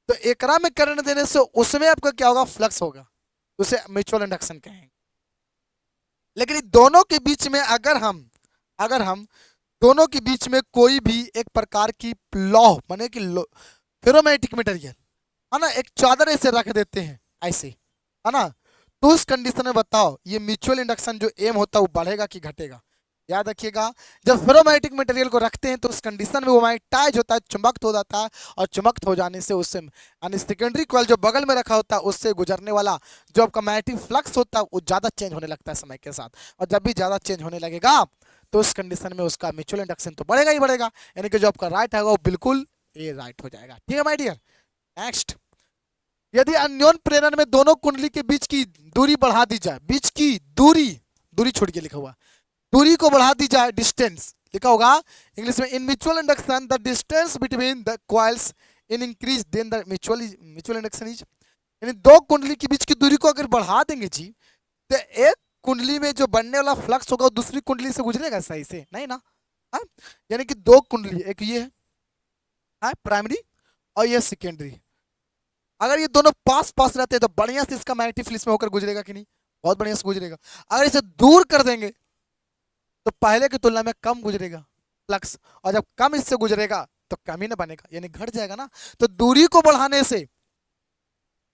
तो एकरा में करंट देने से उसमें आपका क्या होगा, फ्लक्स होगा, उसे म्यूचुअल इंडक्शन कहेंगे। लेकिन दोनों के बीच में अगर हम दोनों के बीच में कोई भी एक प्रकार की लौ माने कि फेरोमैग्नेटिक मटेरियल, है ना, एक चादर ऐसे रख देते हैं ऐसे, है ना, तो उस कंडीशन में बताओ ये म्यूचुअल इंडक्शन जो एम होता है वो बढ़ेगा कि घटेगा? याद रखिएगा, जब फेरोमैग्नेटिक मटेरियल को रखते हैं तो उस कंडीशन में वो मैग्नेटाइज होता है, चुंबक्त हो जाता है, और चुंबक्त हो जाने से उससे यानी सेकेंडरी कॉइल जो बगल में रखा होता है उससे गुजरने वाला जो आपका मैग्नेटिक फ्लक्स होता है वो ज़्यादा चेंज होने लगता है समय के साथ। और जब भी ज़्यादा चेंज होने लगेगा तो उस कंडीशन में उसका म्यूचुअल इंडक्शन तो बढ़ेगा ही बढ़ेगा, यानी कि जो आपका राइट है वो बिल्कुल ये राइट हो जाएगा। ठीक है माय डियर। नेक्स्ट, यदि अन्योन प्रेरण में दोनों कुंडली के बीच की दूरी बढ़ा दी जाए, बीच की दूरी, दूरी छूट के लिखा हुआ, दूरी को बढ़ा दी जाए, डिस्टेंस लिखा होगा इंग्लिश में, in mutual induction the distance between the coils in increase then the mutual induction is, यानी दो कुंडली के बीच की दूरी को अगर बढ़ा देंगे जी तो एक कुंडली में जो बनने वाला फ्लक्स होगा वो दूसरी कुंडली से गुजरेगा सही से नहीं ना, हाँ? यानी कि दो कुंडली, एक ये है प्राइमरी और ये सेकेंडरी, अगर ये दोनों पास पास रहते हैं तो बढ़िया से इसका मैग्नेटिक फील्ड में होकर गुजरेगा कि नहीं, बहुत बढ़िया से गुजरेगा। अगर इसे दूर कर देंगे तो पहले की तुलना में कम गुजरेगा फ्लक्स, और जब कम इससे गुजरेगा तो कम ही ना बनेगा, यानी घट जाएगा ना। तो दूरी को बढ़ाने से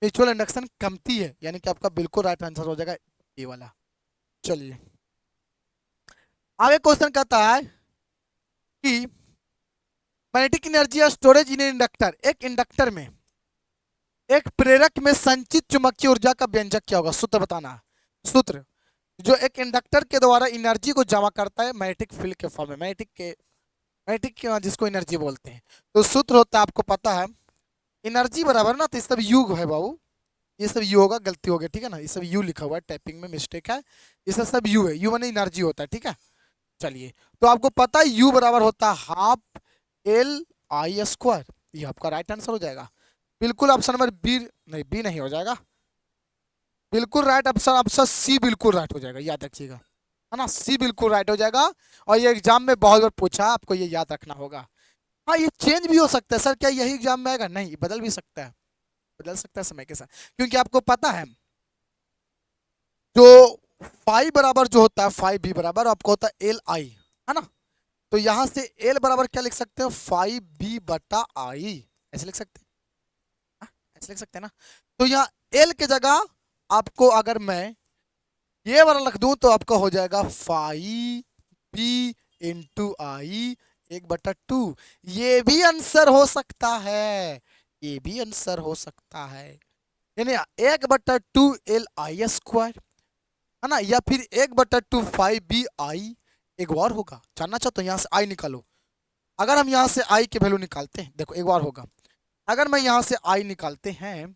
म्यूचुअल इंडक्शन कमती है, यानी कि आपका बिल्कुल राइट आंसर हो जाएगा ये वाला। चलिए आगे क्वेश्चन कहता है कि मैग्नेटिक एनर्जी या स्टोरेज इन इंडक्टर, एक इंडक्टर में एक प्रेरक में संचित चुंबकीय ऊर्जा का व्यंजक क्या होगा, सूत्र बताना है। सूत्र जो एक इंडक्टर के द्वारा एनर्जी को जमा करता है मैग्नेटिक फील्ड के फॉर्म में, मैग्नेटिक के जिसको एनर्जी बोलते हैं, तो सूत्र होता है आपको पता है एनर्जी बराबर ना, तो ये सब यू है बाबू, ये सब यू होगा, गलती हो गई ठीक है ना, ये सब यू लिखा हुआ है, टाइपिंग में मिस्टेक है, ये सब यू है, यू माने एनर्जी होता है ठीक है। चलिए तो आपको पता है यू बराबर होता है हाफ एल आई स्क्वायर, ये आपका राइट आंसर हो जाएगा। बिल्कुल ऑप्शन नंबर बी, नहीं बी नहीं हो जाएगा, बिल्कुल राइट ऑप्शन, ऑप्शन सी बिल्कुल राइट हो जाएगा, याद रखिएगा है ना, सी बिल्कुल राइट हो जाएगा। और ये एग्जाम में बहुत बार पूछा, आपको ये याद रखना होगा। हाँ ये चेंज भी हो सकता है सर, क्या यही एग्जाम में आएगा, नहीं बदल भी सकता है, बदल सकता है समय के साथ, क्योंकि आपको पता है जो फाई बराबर जो होता है, फाई बी बराबर आपको होता है एल आई, है ना, तो यहां से एल बराबर क्या लिख सकते हो, फाई बी बटा आई, ऐसे लिख सकते हैं, हाँ, ऐसे लिख सकते हैं ना। तो यहाँ एल के जगह आपको अगर मैं ये वाला रख दूं तो आपका हो जाएगा फाई बी इंटू आई 1/2, ये भी आंसर हो सकता है, ये भी आंसर हो सकता है, यानी 1/2 एल आई स्क्वायर है ना, या फिर 1/2 फाइव बी आई। एक बार होगा, जानना चाहते हो, यहाँ से आई निकालो, अगर हम यहाँ से आई के वैल्यू निकालते हैं, देखो एक बार होगा, अगर मैं यहाँ से आई निकालते हैं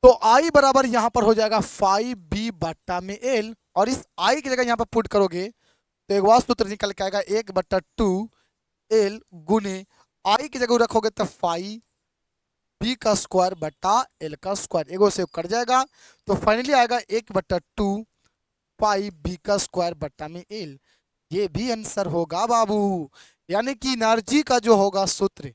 तो आई बराबर यहाँ पर हो जाएगा फाइव बी बट्टा में एल, और इस आई की जगह यहाँ पर पुट करोगे तो एक बार सूत्र निकल के आएगा 1/2 एल गुने आई की जगह रखोगे तो फाइव बी का स्क्वायर बटा एल का स्क्वायर, एगो से कट जाएगा तो फाइनली आएगा 1/2 पाई बी का स्क्वायर बट्टा में एल, ये भी आंसर होगा बाबू। यानी कि एनर्जी का जो होगा सूत्र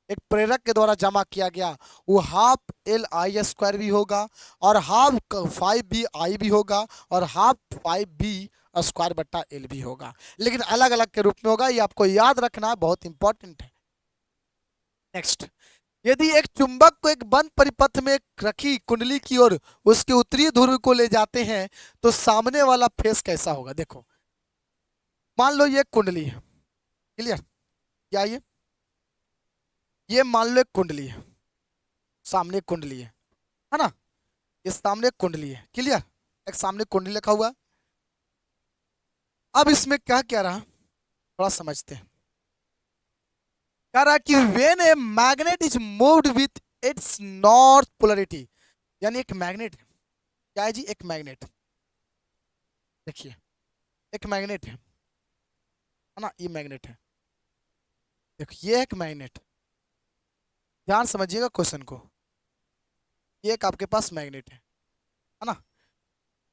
एक प्रेरक के द्वारा जमा किया गया वो हाफ एल आई स्क्वायर भी होगा, और हाफ फाइव बी आई भी होगा, और हाफ फाइव बी स्क्वायर बट्टा एल भी होगा, लेकिन अलग अलग के रूप में होगा, ये आपको याद रखना बहुत इंपॉर्टेंट है। नेक्स्ट, यदि एक चुंबक को एक बंद परिपथ में रखी कुंडली की ओर उसके उत्तरी ध्रुव को ले जाते हैं तो सामने वाला फेस कैसा होगा। देखो मान लो ये कुंडली है, क्लियर, क्या ये मान लो एक कुंडली है, सामने एक कुंडली है ना, ये सामने एक कुंडली है, क्लियर, एक सामने कुंडली लिखा हुआ। अब इसमें क्या क्या रहा थोड़ा समझते हैं, कह रहा है कि when a magnet is moved with its north polarity, यानी एक मैग्नेट क्या है जी, एक मैग्नेट, देखिए एक मैग्नेट है ना, ये मैग्नेट है, देखो ये एक मैग्नेट, ध्यान समझिएगा क्वेश्चन को, ये एक आपके पास मैग्नेट है ना,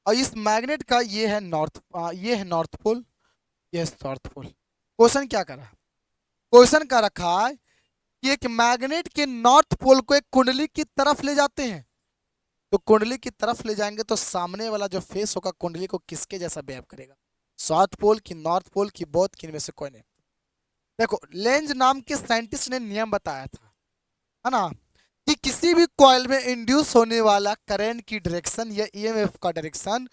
और इस मैग्नेट का ये है नॉर्थ, ये है नॉर्थ पोल, ये है साउथ पोल। क्वेश्चन क्या कर रहा है, क्वेश्चन का रखा है कि एक मैग्नेट के नॉर्थ पोल को एक कुंडली की तरफ ले जाते हैं, तो कुंडली की तरफ ले जाएंगे तो सामने वाला जो फेस होगा कुंडली को किसके जैसा बिहेव करेगा, साउथ पोल की, नॉर्थ पोल की, बोथ की, इनमें से कोई नहीं। देखो लेंज नाम के साइंटिस्ट ने नियम बताया था, है ना, कि किसी भी कॉइल में इंड्यूस होने वाला करंट की डायरेक्शन या ईएमएफ का डायरेक्शन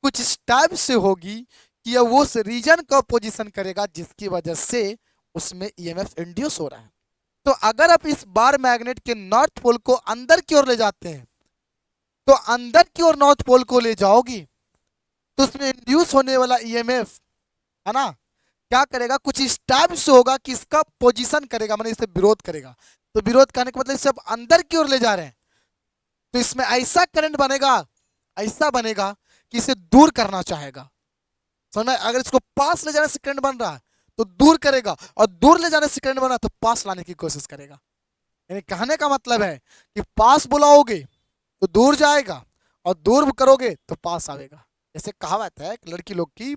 कुछ इस टाइप से होगी कि यह वो रीजन का पोजीशन करेगा जिसकी वजह से उसमें ईएमएफ इंड्यूस हो रहा है। तो अगर आप इस बार मैग्नेट के नॉर्थ पोल को अंदर की ओर ले जाते हैं तो अंदर की ओर नॉर्थ पोल को ले जाओगी तो उसमें इंड्यूस होने वाला ईएमएफ है ना क्या करेगा, कुछ इस टाइप से होगा कि इसका पोजीशन करेगा, मतलब इसे विरोध करेगा। तो विरोध करने का मतलब इसे आप अंदर की ओर ले जा रहे हैं तो इसमें ऐसा करंट बनेगा, ऐसा बनेगा कि इसे दूर करना चाहेगा, समझ में, अगर इसको पास ले जाने से करंट बन रहा है तो दूर करेगा, और दूर ले जाने से करंट बना तो पास लाने की कोशिश करेगा। यानी कहने का मतलब है कि पास बुलाओगे तो दूर जाएगा, और दूर करोगे तो पास आएगा। जैसे कहावत है एक लड़की लोग की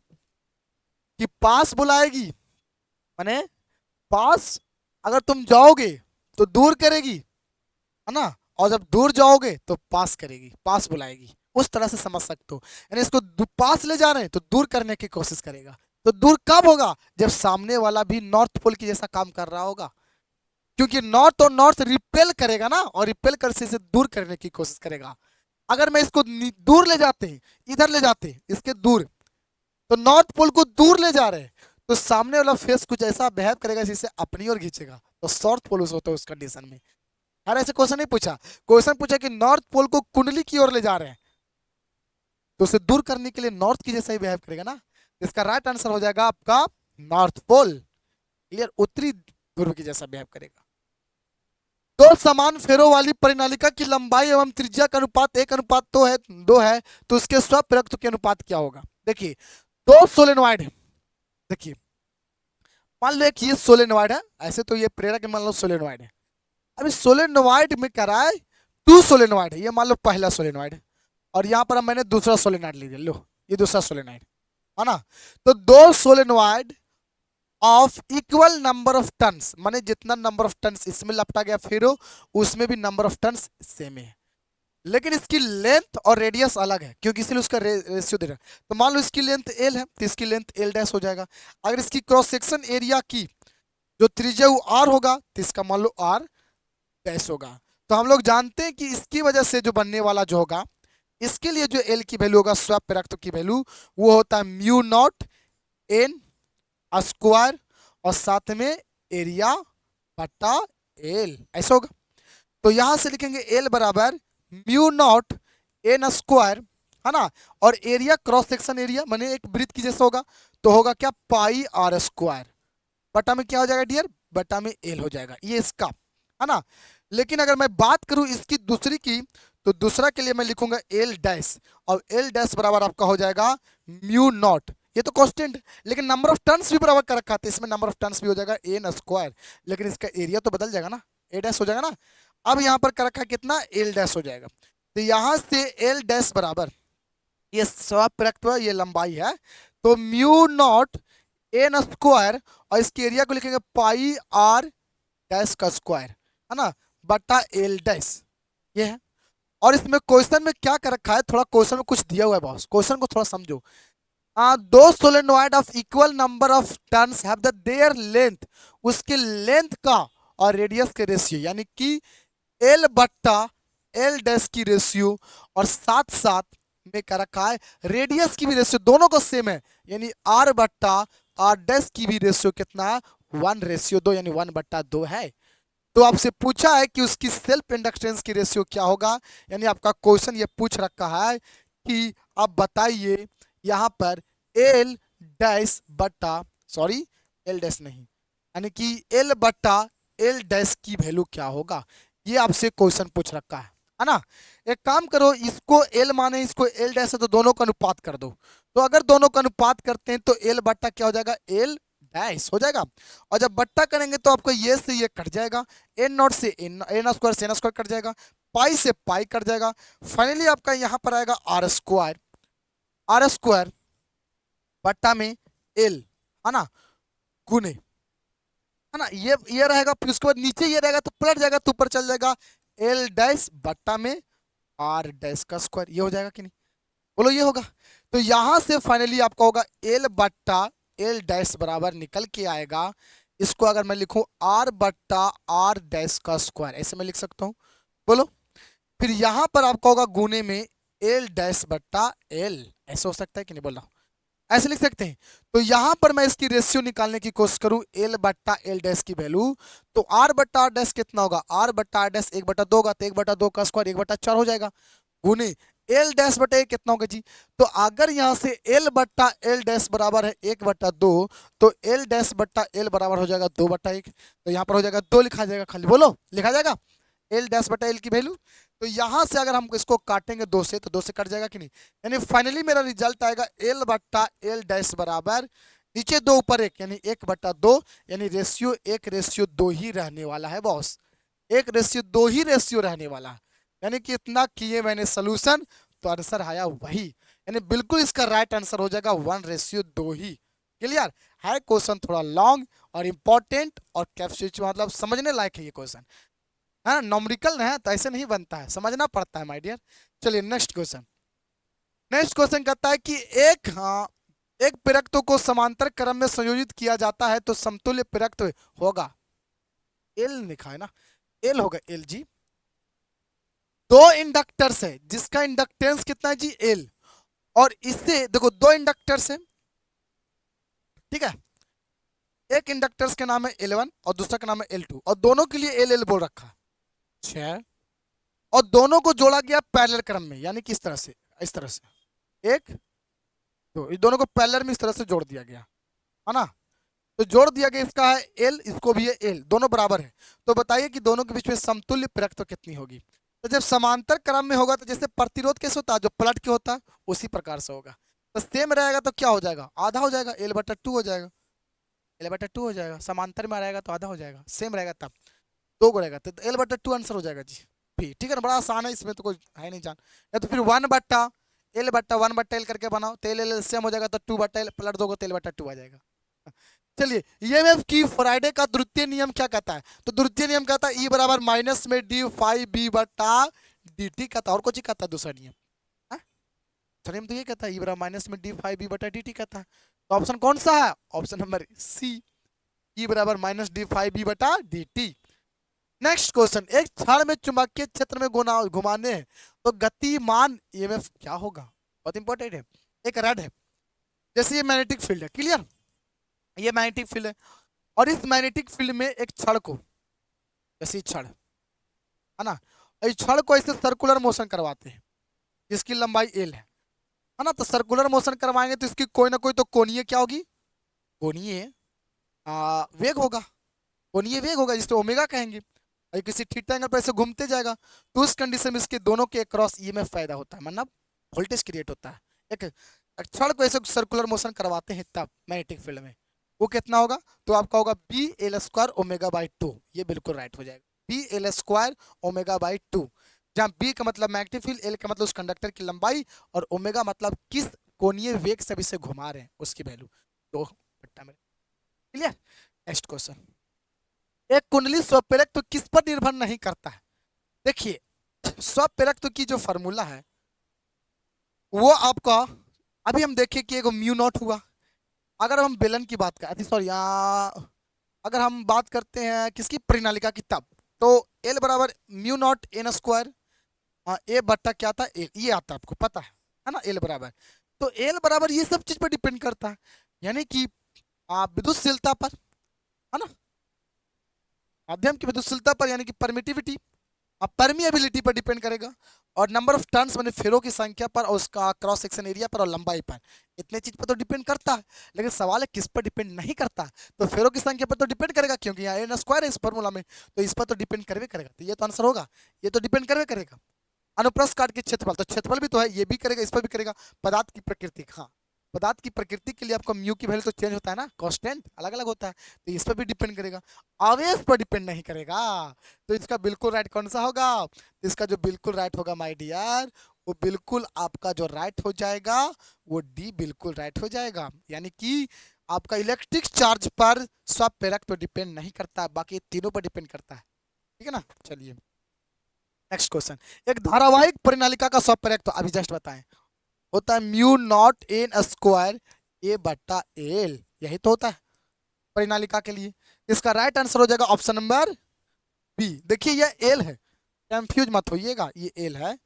कि पास बुलाएगी, माने पास अगर तुम जाओगे तो दूर करेगी, है ना, और जब दूर जाओगे तो पास करेगी, पास बुलाएगी, उस तरह से समझ सकते हो। यानी इसको पास ले जा रहे हैं तो दूर करने की कोशिश करेगा। तो दूर कब होगा, जब सामने वाला भी नॉर्थ पोल की जैसा काम कर रहा होगा, क्योंकि नॉर्थ और नॉर्थ रिपेल करेगा ना, और रिपेल कर से इसे दूर करने की कोशिश करेगा। अगर मैं इसको दूर ले जाते हैं, इधर ले जाते हैं इसके दूर, तो नॉर्थ पोल को दूर ले जा रहे हैं, तो सामने वाला फेस कुछ ऐसा बिहेव करेगा जिससे अपनी ओर खींचेगा, तो साउथ पोल होता है उस कंडीशन में। यार ऐसे क्वेश्चन नहीं पूछा, क्वेश्चन पूछा कि नॉर्थ पोल को कुंडली की ओर ले जा रहे हैं, तो उसे दूर करने के लिए नॉर्थ की जैसा ही बिहेव करेगा ना। इसका राइट आंसर हो जाएगा आपका नॉर्थ पोल। क्लियर, उत्तरी ध्रुव की जैसा बिहेव करेगा। दो समान फेरों वाली परिनालिका की लंबाई एवं त्रिज्या का अनुपात 1:2 है, तो उसके स्वप्रयुक्त के अनुपात क्या होगा। देखिए दो सोलेनॉइड है, देखिए मान लो एक ये सोलेनॉइड है, ऐसे तो ये प्रेरक मान लो सोलेनॉइड है। अब इस सोलेनॉइड में क्या रहा है, टू सोलेनॉइड है, ये मान लो पहला सोलेनॉइड है, और यहाँ पर मैंने दूसरा सोलेनॉइड ले लिया, लो ये दूसरा सोलेनॉइड है ना। तो दो solenoid of equal number of turns, माने जितना नंबर ऑफ टर्न्स इसमें लपटा गया फेरो, उसमें भी नंबर ऑफ टर्न्स सेम है, लेकिन इसकी लेंथ और रेडियस अलग है, क्योंकि इसलिए उसका रेशियो दे रहा है। तो मान लो इसकी लेंथ एल है, तो इसकी लेंथ एल डैश हो जाएगा। अगर इसकी क्रॉस सेक्शन एरिया की जो त्रिज्या वो आर होगा, तो इसका मान लो आर डैश होगा। तो हम लोग जानते हैं कि इसकी वजह से जो बनने वाला जो होगा, इसके लिए जो एल की वैल्यू होगा, स्वप्रयुक्त की वैल्यू, वो होता है म्यू नॉट एन स्क्वायर और साथ में एरिया बटा एल, ऐसा होगा। तो यहां से लिखेंगे एल बराबर म्यू नॉट एन स्क्वायर, है ना, और एरिया क्रॉस सेक्शन एरिया माने एक वृत्त की जैसा होगा, तो होगा क्या पाई आर स्क्वायर, बटा में क्या हो जाएगा डियर, बटा में एल हो जाएगा, ये इसका है ना। लेकिन अगर मैं बात करूं इसकी दूसरी की, तो दूसरा के लिए मैं लिखूंगा एल डैश, और एल डैश बराबर आपका हो जाएगा म्यू नॉट, ये तो कांस्टेंट, लेकिन नंबर ऑफ टर्न्स भी बराबर कर रखा है, इसमें नंबर ऑफ टर्न्स भी हो जाएगा एन स्क्वायर, लेकिन इसका एरिया तो बदल जाएगा ना, ए डैश हो जाएगा ना। अब यहाँ पर कर रखा है कितना, एल डैश हो जाएगा, तो यहाँ से एल डैश बराबर ये स्वप्रयुक्त ये लंबाई है, तो म्यू नॉट एन स्क्वायर, और इसके एरिया को लिखेंगे पाई आर डैश का स्क्वायर, है ना, बटा एल डैश, ये है। और इसमें क्वेश्चन में क्या कर रखा है, थोड़ा क्वेश्चन में कुछ दिया हुआ है बॉस, क्वेश्चन को थोड़ा समझो। दो solenoid of equal number of turns have the there length, उसके लेंथ का और रेडियस के रेशियो, यानी कि एल बट्टा एल डैश की रेशियो, और साथ साथ में क्या रखा है रेडियस की भी रेशियो, दोनों को सेम है, यानी आर बट्टा आर डैश की भी रेशियो कितना है, 1:2, यानी 1/2 है। तो आपसे पूछा है कि उसकी सेल्फ इंडक्टेंस की रेशियो क्या होगा, यानी आपका क्वेश्चन ये पूछ रखा है कि आप बताइए यहाँ पर एल डैश बट्टा, सॉरी एल डैश नहीं, यानी कि एल बट्टा एल डैश की वैल्यू क्या होगा, ये आपसे क्वेश्चन पूछ रखा है ना। एक काम करो, इसको एल माने इसको एल डैश है, तो दोनों का अनुपात कर दो, तो अगर दोनों का अनुपात करते हैं तो एल बट्टा क्या हो जाएगा, एल डैश हो जाएगा, और जब बट्टा करेंगे तो आपको ये से ये कट जाएगा, एन नॉट से एन स्क्वायर से एन स्क्वायर कट जाएगा, पाई से पाई कट जाएगा, फाइनली आपका यहाँ पर आएगा आर स्क्वायर, आर स्क्वायर बट्टा में एल, है ना, गुने, है ना, ये रहेगा, फिर उसके बाद नीचे ये रहेगा तो पलट जाएगा तो ऊपर चल जाएगा, एल डैश बट्टा में आर डैश का स्क्वायर, ये हो जाएगा कि नहीं, बोलो ये होगा। तो यहां से फाइनली आपका होगा एल बट्टा एल डैश बराबर निकल के आएगा, इसको अगर मैं लिखूं आर बट्टा आर डैश का स्क्वायर, ऐसे मैं लिख सकता हूं, बोलो। फिर यहां पर आपका होगा गुने में एल डैश बट्टा एल, ऐसे हो सकता है कि नहीं, बोल रहा हूं, ऐसे लिख सकते हैं। तो यहां पर मैं इसकी रेशियो निकालने की कोशिश करूं एल बट्टा एल डैश की वैल्यू, तो आर बट्टा आर डैश कितना होगा, आर बट्टा आर डैश 1/2 होगा, तो 1/2 का स्क्वायर 1/4 हो जाएगा, गुने एल डैश बटे कितना होगा जी। तो अगर यहां से एल बट्टा एल डैश बराबर है 1/2, तो एल डैश बट्टा एल बराबर हो जाएगा 2/1, तो यहाँ पर हो जाएगा 2 लिखा जाएगा, खाली बोलो लिखा जाएगा एल डैश बटा एल की वैल्यू। तो यहां से अगर हम इसको काटेंगे 2 से, तो 2 से कट जाएगा कि नहीं, यानी फाइनली मेरा रिजल्ट आएगा एल बट्टा एल डैश बराबर नीचे 2 ऊपर 1, यानी 1/2, यानी रेशियो 1:2 ही रहने वाला है बॉस, 1:2 ही रेशियो रहने वाला है, यानी कि इतना किए मैंने सोल्यूशन, तो आंसर आया वही, यानी बिल्कुल इसका राइट आंसर हो जाएगा 1:2 ही। क्लियर है, क्वेश्चन थोड़ा लॉन्ग और इंपॉर्टेंट और कैप्सूल मतलब समझने लायक है ये क्वेश्चन, है ना, नॉमरिकल है तो ऐसे नहीं बनता है, समझना पड़ता है माय डियर। चलिए नेक्स्ट क्वेश्चन, नेक्स्ट क्वेश्चन कहता है कि एक प्रयुक्त को समांतर क्रम में संयोजित किया जाता है तो समतुल्य प्रयुक्त होगा, एल लिखा है ना, एल होगा एल जी, दो इंडक्टर्स है जिसका इंडक्टेंस कितना है जी एल, और इससे देखो दो इंडक्टर्स है, ठीक है, एक इंडक्टर्स का नाम है L1 और दूसरा का नाम है L2 और दोनों के लिए एल एल बोल रखा है 6, और दोनों को जोड़ा गया पैरेलल क्रम में, यानी कि इस तरह से, इस तरह से एक, तो इस दोनों को पैरेलल में इस तरह से जोड़ दिया गया है ना। तो जोड़ दिया गया, इसका है एल, इसको भी है एल, दोनों बराबर है। तो बताइए कि दोनों के बीच में समतुल्य प्रकृति कितनी होगी। तो जब समांतर क्रम में होगा तो जैसे प्रतिरोध कैसे होता है, जो पलट के होता है उसी प्रकार से होगा। तो सेम रहेगा तो क्या हो जाएगा, आधा हो जाएगा, L/2 हो जाएगा, L/2 हो जाएगा। समांतर में रहेगा तो आधा हो जाएगा, सेम रहेगा तब दो को रहेगा तो L/2 आंसर हो जाएगा जी। ठीक है ना, बड़ा आसान है, इसमें तो कोई है नहीं जान। या तो फिर 1/L/1/L करके बनाओ, तो एल सेम हो जाएगा, तो 2/L पलट दोगे तो L/2 आ जाएगा। चलिए, ईएमएफ की फ्राइडे का द्वितीय नियम क्या कहता है, तो द्वितीय नियम कहता है E बराबर माइनस में डी फाई बी बटा डी टी कहता है, और कुछ ही कहता है दूसरा नियम। दूसरा नियम तो ये कहता है E बराबर माइनस में डी फाई बी बटा डी टी कहता है। तो ऑप्शन कौन सा है, ऑप्शन नंबर सी, E बराबर माइनस डी फाई बी बटा डी टी। नेक्स्ट क्वेश्चन, एक क्षण में चुंबकीय क्षेत्र में घुमाने हैं तो गतिमान ईएमएफ क्या होगा, बहुत इंपॉर्टेंट है। एक रड है, जैसे ये मैग्नेटिक फील्ड है, क्लियर, ये मैग्नेटिक फील्ड है, और इस मैग्नेटिक फील्ड में एक छड़ को, जैसे छड़ है ना, इस छड़ को ऐसे सर्कुलर मोशन करवाते हैं जिसकी लंबाई एल है ना। तो सर्कुलर मोशन करवाएंगे तो इसकी कोई ना कोई तो कोणीय क्या होगी, कोणीय वेग होगा, कोणीय वेग होगा जिसको ओमेगा कहेंगे, और किसी थीटा एंगल पर ऐसे घूमते जाएगा। तो उस कंडीशन में इसके दोनों के क्रॉस ईएमएफ पैदा होता है, मतलब वोल्टेज क्रिएट होता है। एक छड़ को ऐसे सर्कुलर मोशन करवाते हैं तब मैग्नेटिक फील्ड में, वो कितना होगा, तो आपका होगा BL² ω/2, ये बिल्कुल राइट हो जाएगा, BL² ω/2, जहाँ बी का मतलब मैग्नेटिक फील्ड, एल का मतलब उस कंडक्टर की लंबाई, और ओमेगा मतलब किस कोणीय वेग से इसे घुमा रहे हैं उसकी वैल्यू। तो पट्टा में क्लियर। नेक्स्ट क्वेश्चन, एक कुंडली स्वप्रेरक किस पर निर्भर नहीं करता है। देखिए, स्वप्रेरक की जो फॉर्मूला है वो आपका, अभी हम देखें कि एक म्यू नॉट हुआ, अगर हम बेलन की बात करें, सॉरी, अगर हम बात करते हैं किसकी, परिनालिका की, तब तो एल बराबर म्यू नॉट एन स्क्वायर, ए बट्टा क्या था एल, ये आता है आपको पता है ना, एल बराबर, तो एल बराबर ये सब चीज पर डिपेंड करता है, यानी कि विद्युतशीलता पर, है ना, माध्यम की विद्युतशीलता पर, यानी कि परमिटिविटी, परमिएबिलिटी पर डिपेंड करेगा, और नंबर ऑफ टर्न्स मैंने फेरों की संख्या पर, और उसका क्रॉस सेक्शन एरिया पर, और लंबाई पर, इतने चीज पर तो डिपेंड करता है। लेकिन सवाल है किस पर डिपेंड नहीं करता, तो फेरों की संख्या पर तो डिपेंड करेगा, क्योंकि यहाँ एन स्क्वायर है इस फॉर्मूला में, तो इस पर तो डिपेंड करवे करेगा, तो ये तो आंसर होगा, ये तो डिपेंड करवे करेगा। अनुप्रस्थ काट के क्षेत्रफल, तो क्षेत्रफल भी तो है, ये भी करेगा, इस पर भी करेगा। पदार्थ की प्रकृति, हाँ, पदार्थ की प्रकृति के लिए आपका म्यू की वैल्यू तो चेंज होता है ना, कांस्टेंट अलग अलग होता है, तो इस पर भी डिपेंड करेगा, आवेश पर डिपेंड नहीं करेगा। तो इसका बिल्कुल राइट कौन सा होगा, इसका जो बिल्कुल राइट होगा माय डियर, वो बिल्कुल आपका जो राइट हो जाएगा वो डी बिल्कुल राइट हो जाएगा, यानी कि आपका इलेक्ट्रिक चार्ज पर स्वप्रेरक तो डिपेंड नहीं करता, बाकी तीनों पर डिपेंड करता है, ठीक है ना। चलिए नेक्स्ट क्वेश्चन, एक धारावाहिक परिनालिका का स्वप्रेरक तो अभी जस्ट बताएं, होता है म्यू नॉट एन स्क्वायर ए बट्टा एल, यही तो होता है परिनालिका के लिए। इसका राइट आंसर हो जाएगा ऑप्शन नंबर बी। देखिए ये एल है, कंफ्यूज मत होइएगा, ये एल है,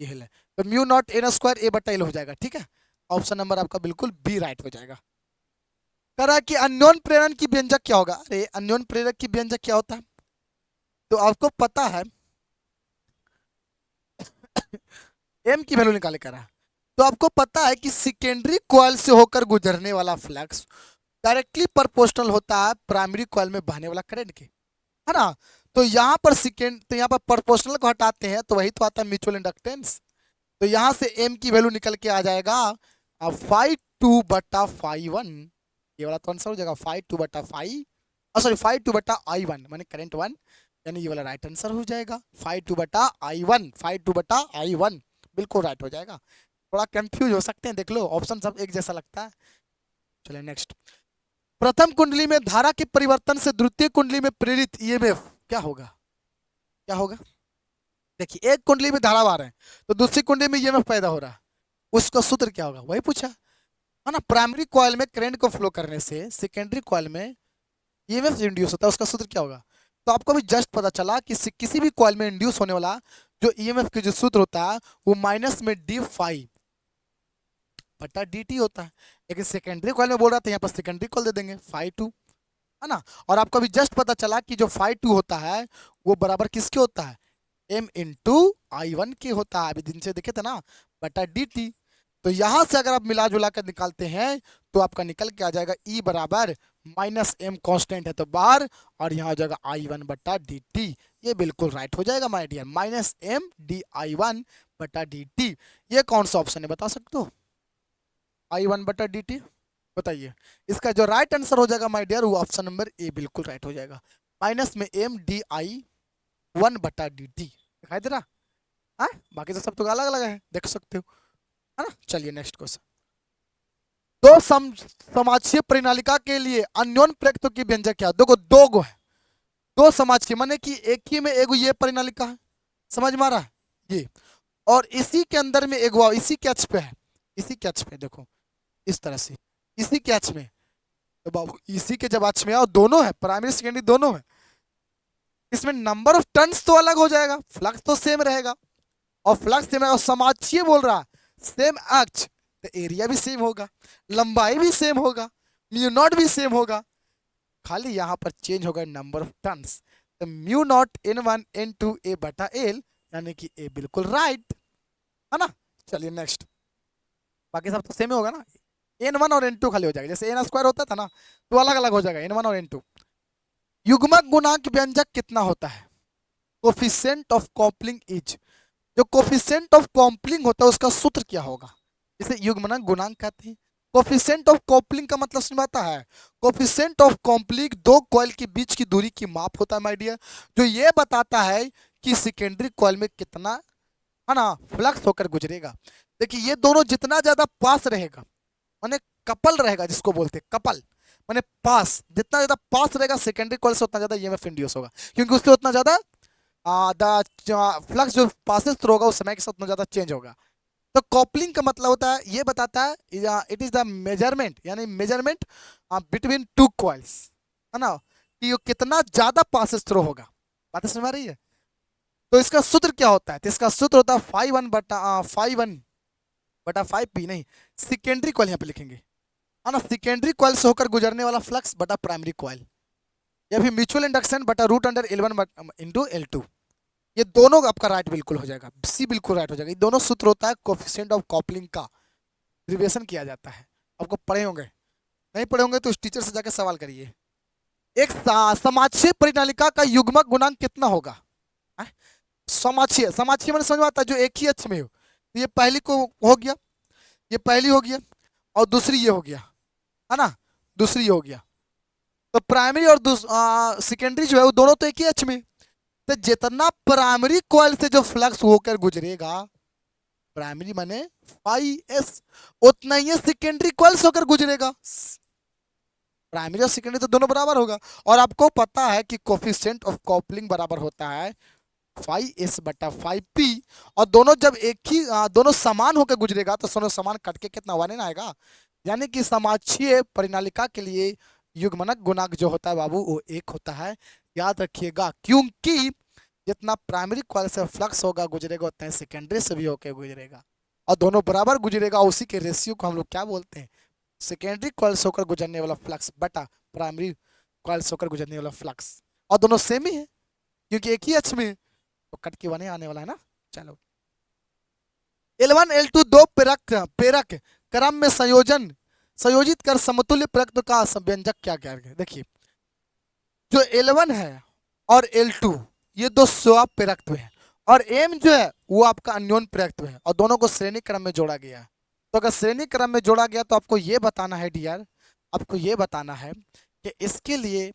ये एल है, तो म्यू नॉट एन स्क्वायर ए बट्टा एल हो जाएगा, ठीक है। ऑप्शन नंबर आपका बिल्कुल बी राइट हो जाएगा। कह रहा है कि अन्योन प्रेरण की व्यंजक क्या होगा, अरे अन्योन प्रेरक की व्यंजक क्या होता है, तो आपको पता है एम की वैल्यू निकाले करा, तो आपको पता है कि सेकेंडरी कॉइल से होकर गुजरने वाला फ्लक्स डायरेक्टली प्रोपोर्शनल होता है प्राइमरी कॉइल में बहने वाला करंट के, है ना। तो यहाँ पर तो यहाँ पर प्रोपोर्शनल को हटाते हैं तो वही तो आता है म्यूचुअल इंडक्टेंस, तो यहाँ से एम की वैल्यू निकल के आ जाएगा 5/2/5 ये वाला तो आंसर हो जाएगा 5/2/5, सॉरी 5/2/I1 माने करंट 1, यानी ये वाला राइट आंसर हो जाएगा 5/2/I1, 5/2/I1 बिल्कुल राइट हो जाएगा। थोड़ा कंफ्यूज हो सकते हैं, देख लो ऑप्शन सब एक जैसा लगता है। चलिए नेक्स्ट, प्रथम कुंडली में धारा के परिवर्तन से द्वितीय कुंडली में प्रेरित ईएमएफ क्या होगा, क्या होगा। देखिए एक कुंडली में धारा आ रहे हैं तो दूसरी कुंडली में ईएमएफ पैदा हो रहा है, उसका सूत्र क्या होगा, वही पूछा है ना। प्राइमरी कॉइल में करंट को फ्लो करने से सेकेंडरी कॉइल में ईएमएफ इंड्यूस होता है, उसका सूत्र क्या होगा। तो आपको भी जस्ट पता चला कि किसी भी कॉइल में इंड्यूस होने वाला जो ईएमएफ के जो सूत्र होता है वो माइनस में डी फाई बटा डी टी होता है। लेकिन सेकेंडरी कॉइल में बोल रहा था, यहाँ पर सेकेंडरी कॉइल दे देंगे फाई टू, है ना। और आपको अभी जस्ट पता चला कि जो फाई टू होता है वो बराबर किसके होता है, एम इंटू आई वन के होता है, अभी दिन से देखे थे ना, बटा डी टी। तो यहां से अगर आप मिला जुला कर निकालते हैं तो आपका निकल के आ जाएगा ई बराबर माइनस एम कॉन्स्टेंट है तो बाहर, और यहाँ हो जाएगा आई वन बटा डी टी। ये बिल्कुल राइट हो जाएगा my dear, minus M d I one बटा डी टी। ये कौन सा ऑप्शन है बता सकते हो, आई वन बटा डी टी, बताइए। इसका जो राइट आंसर हो जाएगा माय डियर वो ऑप्शन नंबर ए बिल्कुल राइट हो जाएगा, माइनस में एम डी आई वन बटा डी टी। दिखाई दे रहा है, बाकी तो सब तो अलग अलग है, देख सकते हो, है ना। चलिए नेक्स्ट क्वेश्चन। दो समाक्षीय परिनालिका के लिए अन्योन प्रयुक्तों की व्यंजक क्या, देखो दो गो है, दो समाक्षीय माने कि एक ही में एगो ये परिनालिका है, समझ में आ रहा है ये, और इसी के अंदर में एगो इसी कैच पे है, इसी कैच पे देखो इस तरह से, इसी कैच में, तो बाबू इसी के जब आच में आओ दोनों है, प्राइमरी सेकेंडरी दोनों है, इसमें नंबर ऑफ टर्न्स तो अलग हो जाएगा, फ्लक्स तो सेम रहेगा, और फ्लक्स सेम रहेगा, और समाक्षीय बोल रहा सेम अक्ष तो एरिया भी सेम होगा, लंबाई भी सेम होगा, म्यू नॉट भी सेम होगा, खाली यहाँ पर चेंज होगा नंबर ऑफ टर्न्स। तो mu naught N one N two A बटा एल, यानी कि ए बिल्कुल राइट है ना। चलिए नेक्स्ट, बाकी सब तो सेम ही होगा ना, एन वन और एन टू खाली हो जाएगा, जैसे एन स्क्वायर होता था ना तो अलग अलग हो जाएगा एन वन और एन टू। युग्मक गुणांक व्यंजक कितना होता है, कोफिशिएंट ऑफ कॉपलिंग इज, जो कोफिशिएंट ऑफ कॉपलिंग होता है उसका सूत्र क्या होगा, जिसे युग्मक गुणांक कहते हैं। कोफिशिएंट ऑफ कॉपलिंग का मतलब समझाता है, कोफिशिएंट ऑफ कॉपलिंग दो कॉइल के बीच की दूरी की माप होता है माय डियर, जो ये बताता है कि सेकेंडरी कॉइल में कितना है ना फ्लक्स होकर गुजरेगा। देखिए ये दोनों जितना ज्यादा पास रहेगा, माने कपल रहेगा, जिसको बोलते हैं कपल, माने पास, जितना ज्यादा पास रहेगा सेकेंडरी कॉइल से उतना ज्यादा ईएमएफ इंड्यूस होगा, क्योंकि उससे उतना ज्यादा फ्लक्स जो पासेस थ्रू होगा उस समय के साथ उतना ज्यादा चेंज होगा। तो कॉपलिंग का मतलब होता है, ये बताता है इट इज द मेजरमेंट, यानी मेजरमेंट बिटवीन टू कॉइल्स, है ना, कि ये कितना ज्यादा पासेस थ्रू होगा, बात समझ आ रही है। तो इसका सूत्र क्या होता है, तो इसका सूत्र होता है फाइव वन बटा फाइव पी, नहीं सेकेंडरी कॉइल यहाँ पे लिखेंगे, है ना, सेकेंडरी कॉइल से होकर गुजरने वाला फ्लक्स बटा प्राइमरी कॉइल, या फिर म्यूचुअल इंडक्शन बटा root under L1 into L2। ये दोनों आपका राइट बिल्कुल हो जाएगा, सी बिल्कुल राइट हो जाएगा। ये दोनों सूत्र होता है कोफिशिएंट ऑफ कॉपलिंग का, डेरिवेशन किया जाता है, आपको पढ़े होंगे, नहीं पढ़े होंगे तो उस टीचर से जाकर सवाल करिए। एक समाक्षीय परिनालिका का युग्मक गुणांक कितना होगा, समाक्षीय, समाक्षीय मैंने समझ में आता है जो एक ही अक्ष में हो, तो ये पहली को हो गया, ये पहली हो गया, और दूसरी ये हो गया, है ना, दूसरी ये हो गया, तो प्राइमरी और सेकेंडरी जो है वो दोनों तो एक ही अक्ष में, तो जितना प्राइमरी कॉइल से जो फ्लक्स होकर गुजरेगा, प्राइमरी माने फाई एस, उतना ही सेकेंडरी कॉइल से होकर गुजरेगा, प्राइमरी और सेकेंडरी तो दोनों बराबर होगा। और आपको पता है कि कोफिशिएंट ऑफ कॉपलिंग बराबर होता है फाई एस बटा फाई पी, और दोनों जब एक ही दोनों समान होकर गुजरेगा तो दोनों समान कट के कितना वन आएगा, यानी कि समाक्षीय परिनालिका के लिए युग्मनक गुणांक जो होता है बाबू वो एक होता है, याद रखिएगा, क्योंकि जितना प्राइमरी कॉइल से फ्लक्स होगा गुजरेगा उतना ही सेकेंडरी से भी होकर गुजरेगा, और दोनों बराबर गुजरेगा, उसी के रेशियो को हम लोग क्या बोलते हैं, सेकेंडरी कॉइल से होकर गुजरने वाला फ्लक्स बटा प्राइमरी कॉइल से होकर गुजरने वाला फ्लक्स, और दोनों सेम ही है क्योंकि एक ही अक्ष में, तो कट के वन आने वाला है ना। चलो L1 L2 दो प्रेरक क्रम में संयोजित कर समतुल्य प्रयुक्त का व्यंजक क्या क्या है। देखिए जो L1 है और L2 ये दो स्वप्रेरकत्व है, और M जो है वो आपका अन्योन प्रयुक्त है, और दोनों को श्रेणी क्रम में जोड़ा गया है। तो अगर श्रेणी क्रम में जोड़ा गया तो आपको ये बताना है डियर, आपको ये बताना है कि इसके लिए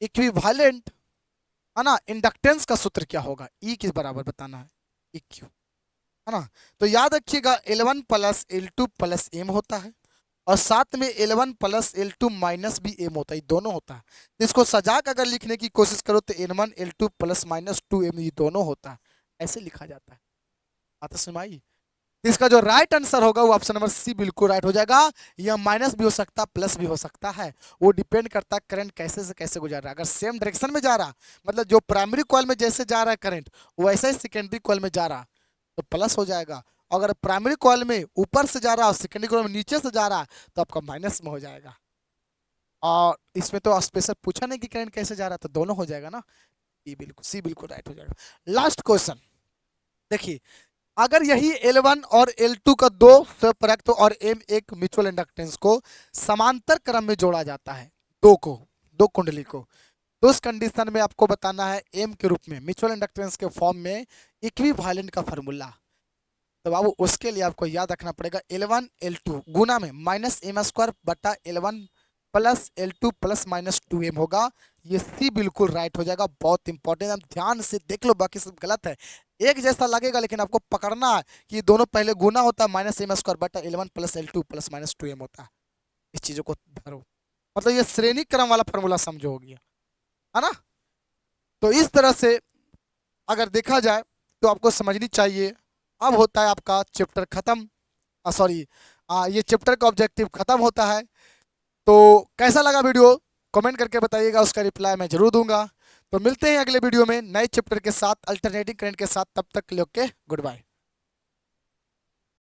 इक्विवेलेंट है ना इंडक्टेंस का सूत्र क्या होगा, E किस बराबर बताना है, EQ, है ना। तो याद रखिएगा L1 plus L2 plus M होता है, और साथ में L1 प्लस L2 माइनस भी M होता है, दोनों होता है। इसको सजा कर अगर लिखने की कोशिश करो तो N1 L2 plus minus 2M ये दोनों होता है, ऐसे लिखा जाता है। आता समझ आई। इसका जो राइट आंसर होगा वो ऑप्शन नंबर सी बिल्कुल राइट हो जाएगा। यह माइनस भी हो सकता है, प्लस भी हो सकता है, वो डिपेंड करता है करंट कैसे से कैसे गुजर रहा है। अगर सेम डायरेक्शन में जा रहा, मतलब जो प्राइमरी कॉइल में जैसे जा रहा है करंट, वैसे ही सेकेंडरी कॉइल में जा रहा, तो प्लस हो जाएगा। अगर प्राइमरी कॉइल में ऊपर से जा रहा और सेकेंडरी कॉइल में नीचे से जा रहा, तो आपका माइनस में हो जाएगा। और इसमें तो स्पेशल पूछा नहीं कि करंट कैसे जा रहा, तो दोनों हो जाएगा ना। सी बिल्कुल राइट हो जाएगा। लास्ट क्वेश्चन देखिए, अगर यही L1 और L2 का दो स्वप्रेरक और M एक म्यूचुअल इंडक्टेंस को समांतर क्रम में जोड़ा जाता है, दो कुंडली को, तो उस कंडीशन में आपको बताना है M के रूप में म्यूचुअल इंडक्टेंस के फॉर्म में इक्विवेलेंट का फार्मूला। तो बाबू उसके लिए आपको याद रखना पड़ेगा L1 L2 गुना में माइनस एम स्क्वायर बटा L1 plus L2 plus minus 2M होगा। ये सी बिल्कुल राइट हो जाएगा। बहुत इंपॉर्टेंट, आप ध्यान से देख लो, बाकी सब गलत है। एक जैसा लगेगा लेकिन आपको पकड़ना है कि दोनों पहले गुना होता है माइनस एम स्क्वायर बटा L1 plus L2 plus minus 2M होता है। इस चीजों को धरो, मतलब ये श्रेणी क्रम वाला फॉर्मूला समझो हो गया है ना। तो इस तरह से अगर देखा जाए तो आपको समझनी चाहिए। अब होता है आपका चैप्टर खत्म, सॉरी, ये चैप्टर का ऑब्जेक्टिव खत्म होता है। तो कैसा लगा वीडियो कमेंट करके बताइएगा, उसका रिप्लाई मैं जरूर दूंगा। तो मिलते हैं अगले वीडियो में नए चैप्टर के साथ, अल्टरनेटिंग करंट के साथ। तब तक के लिए ओके, गुड बाय।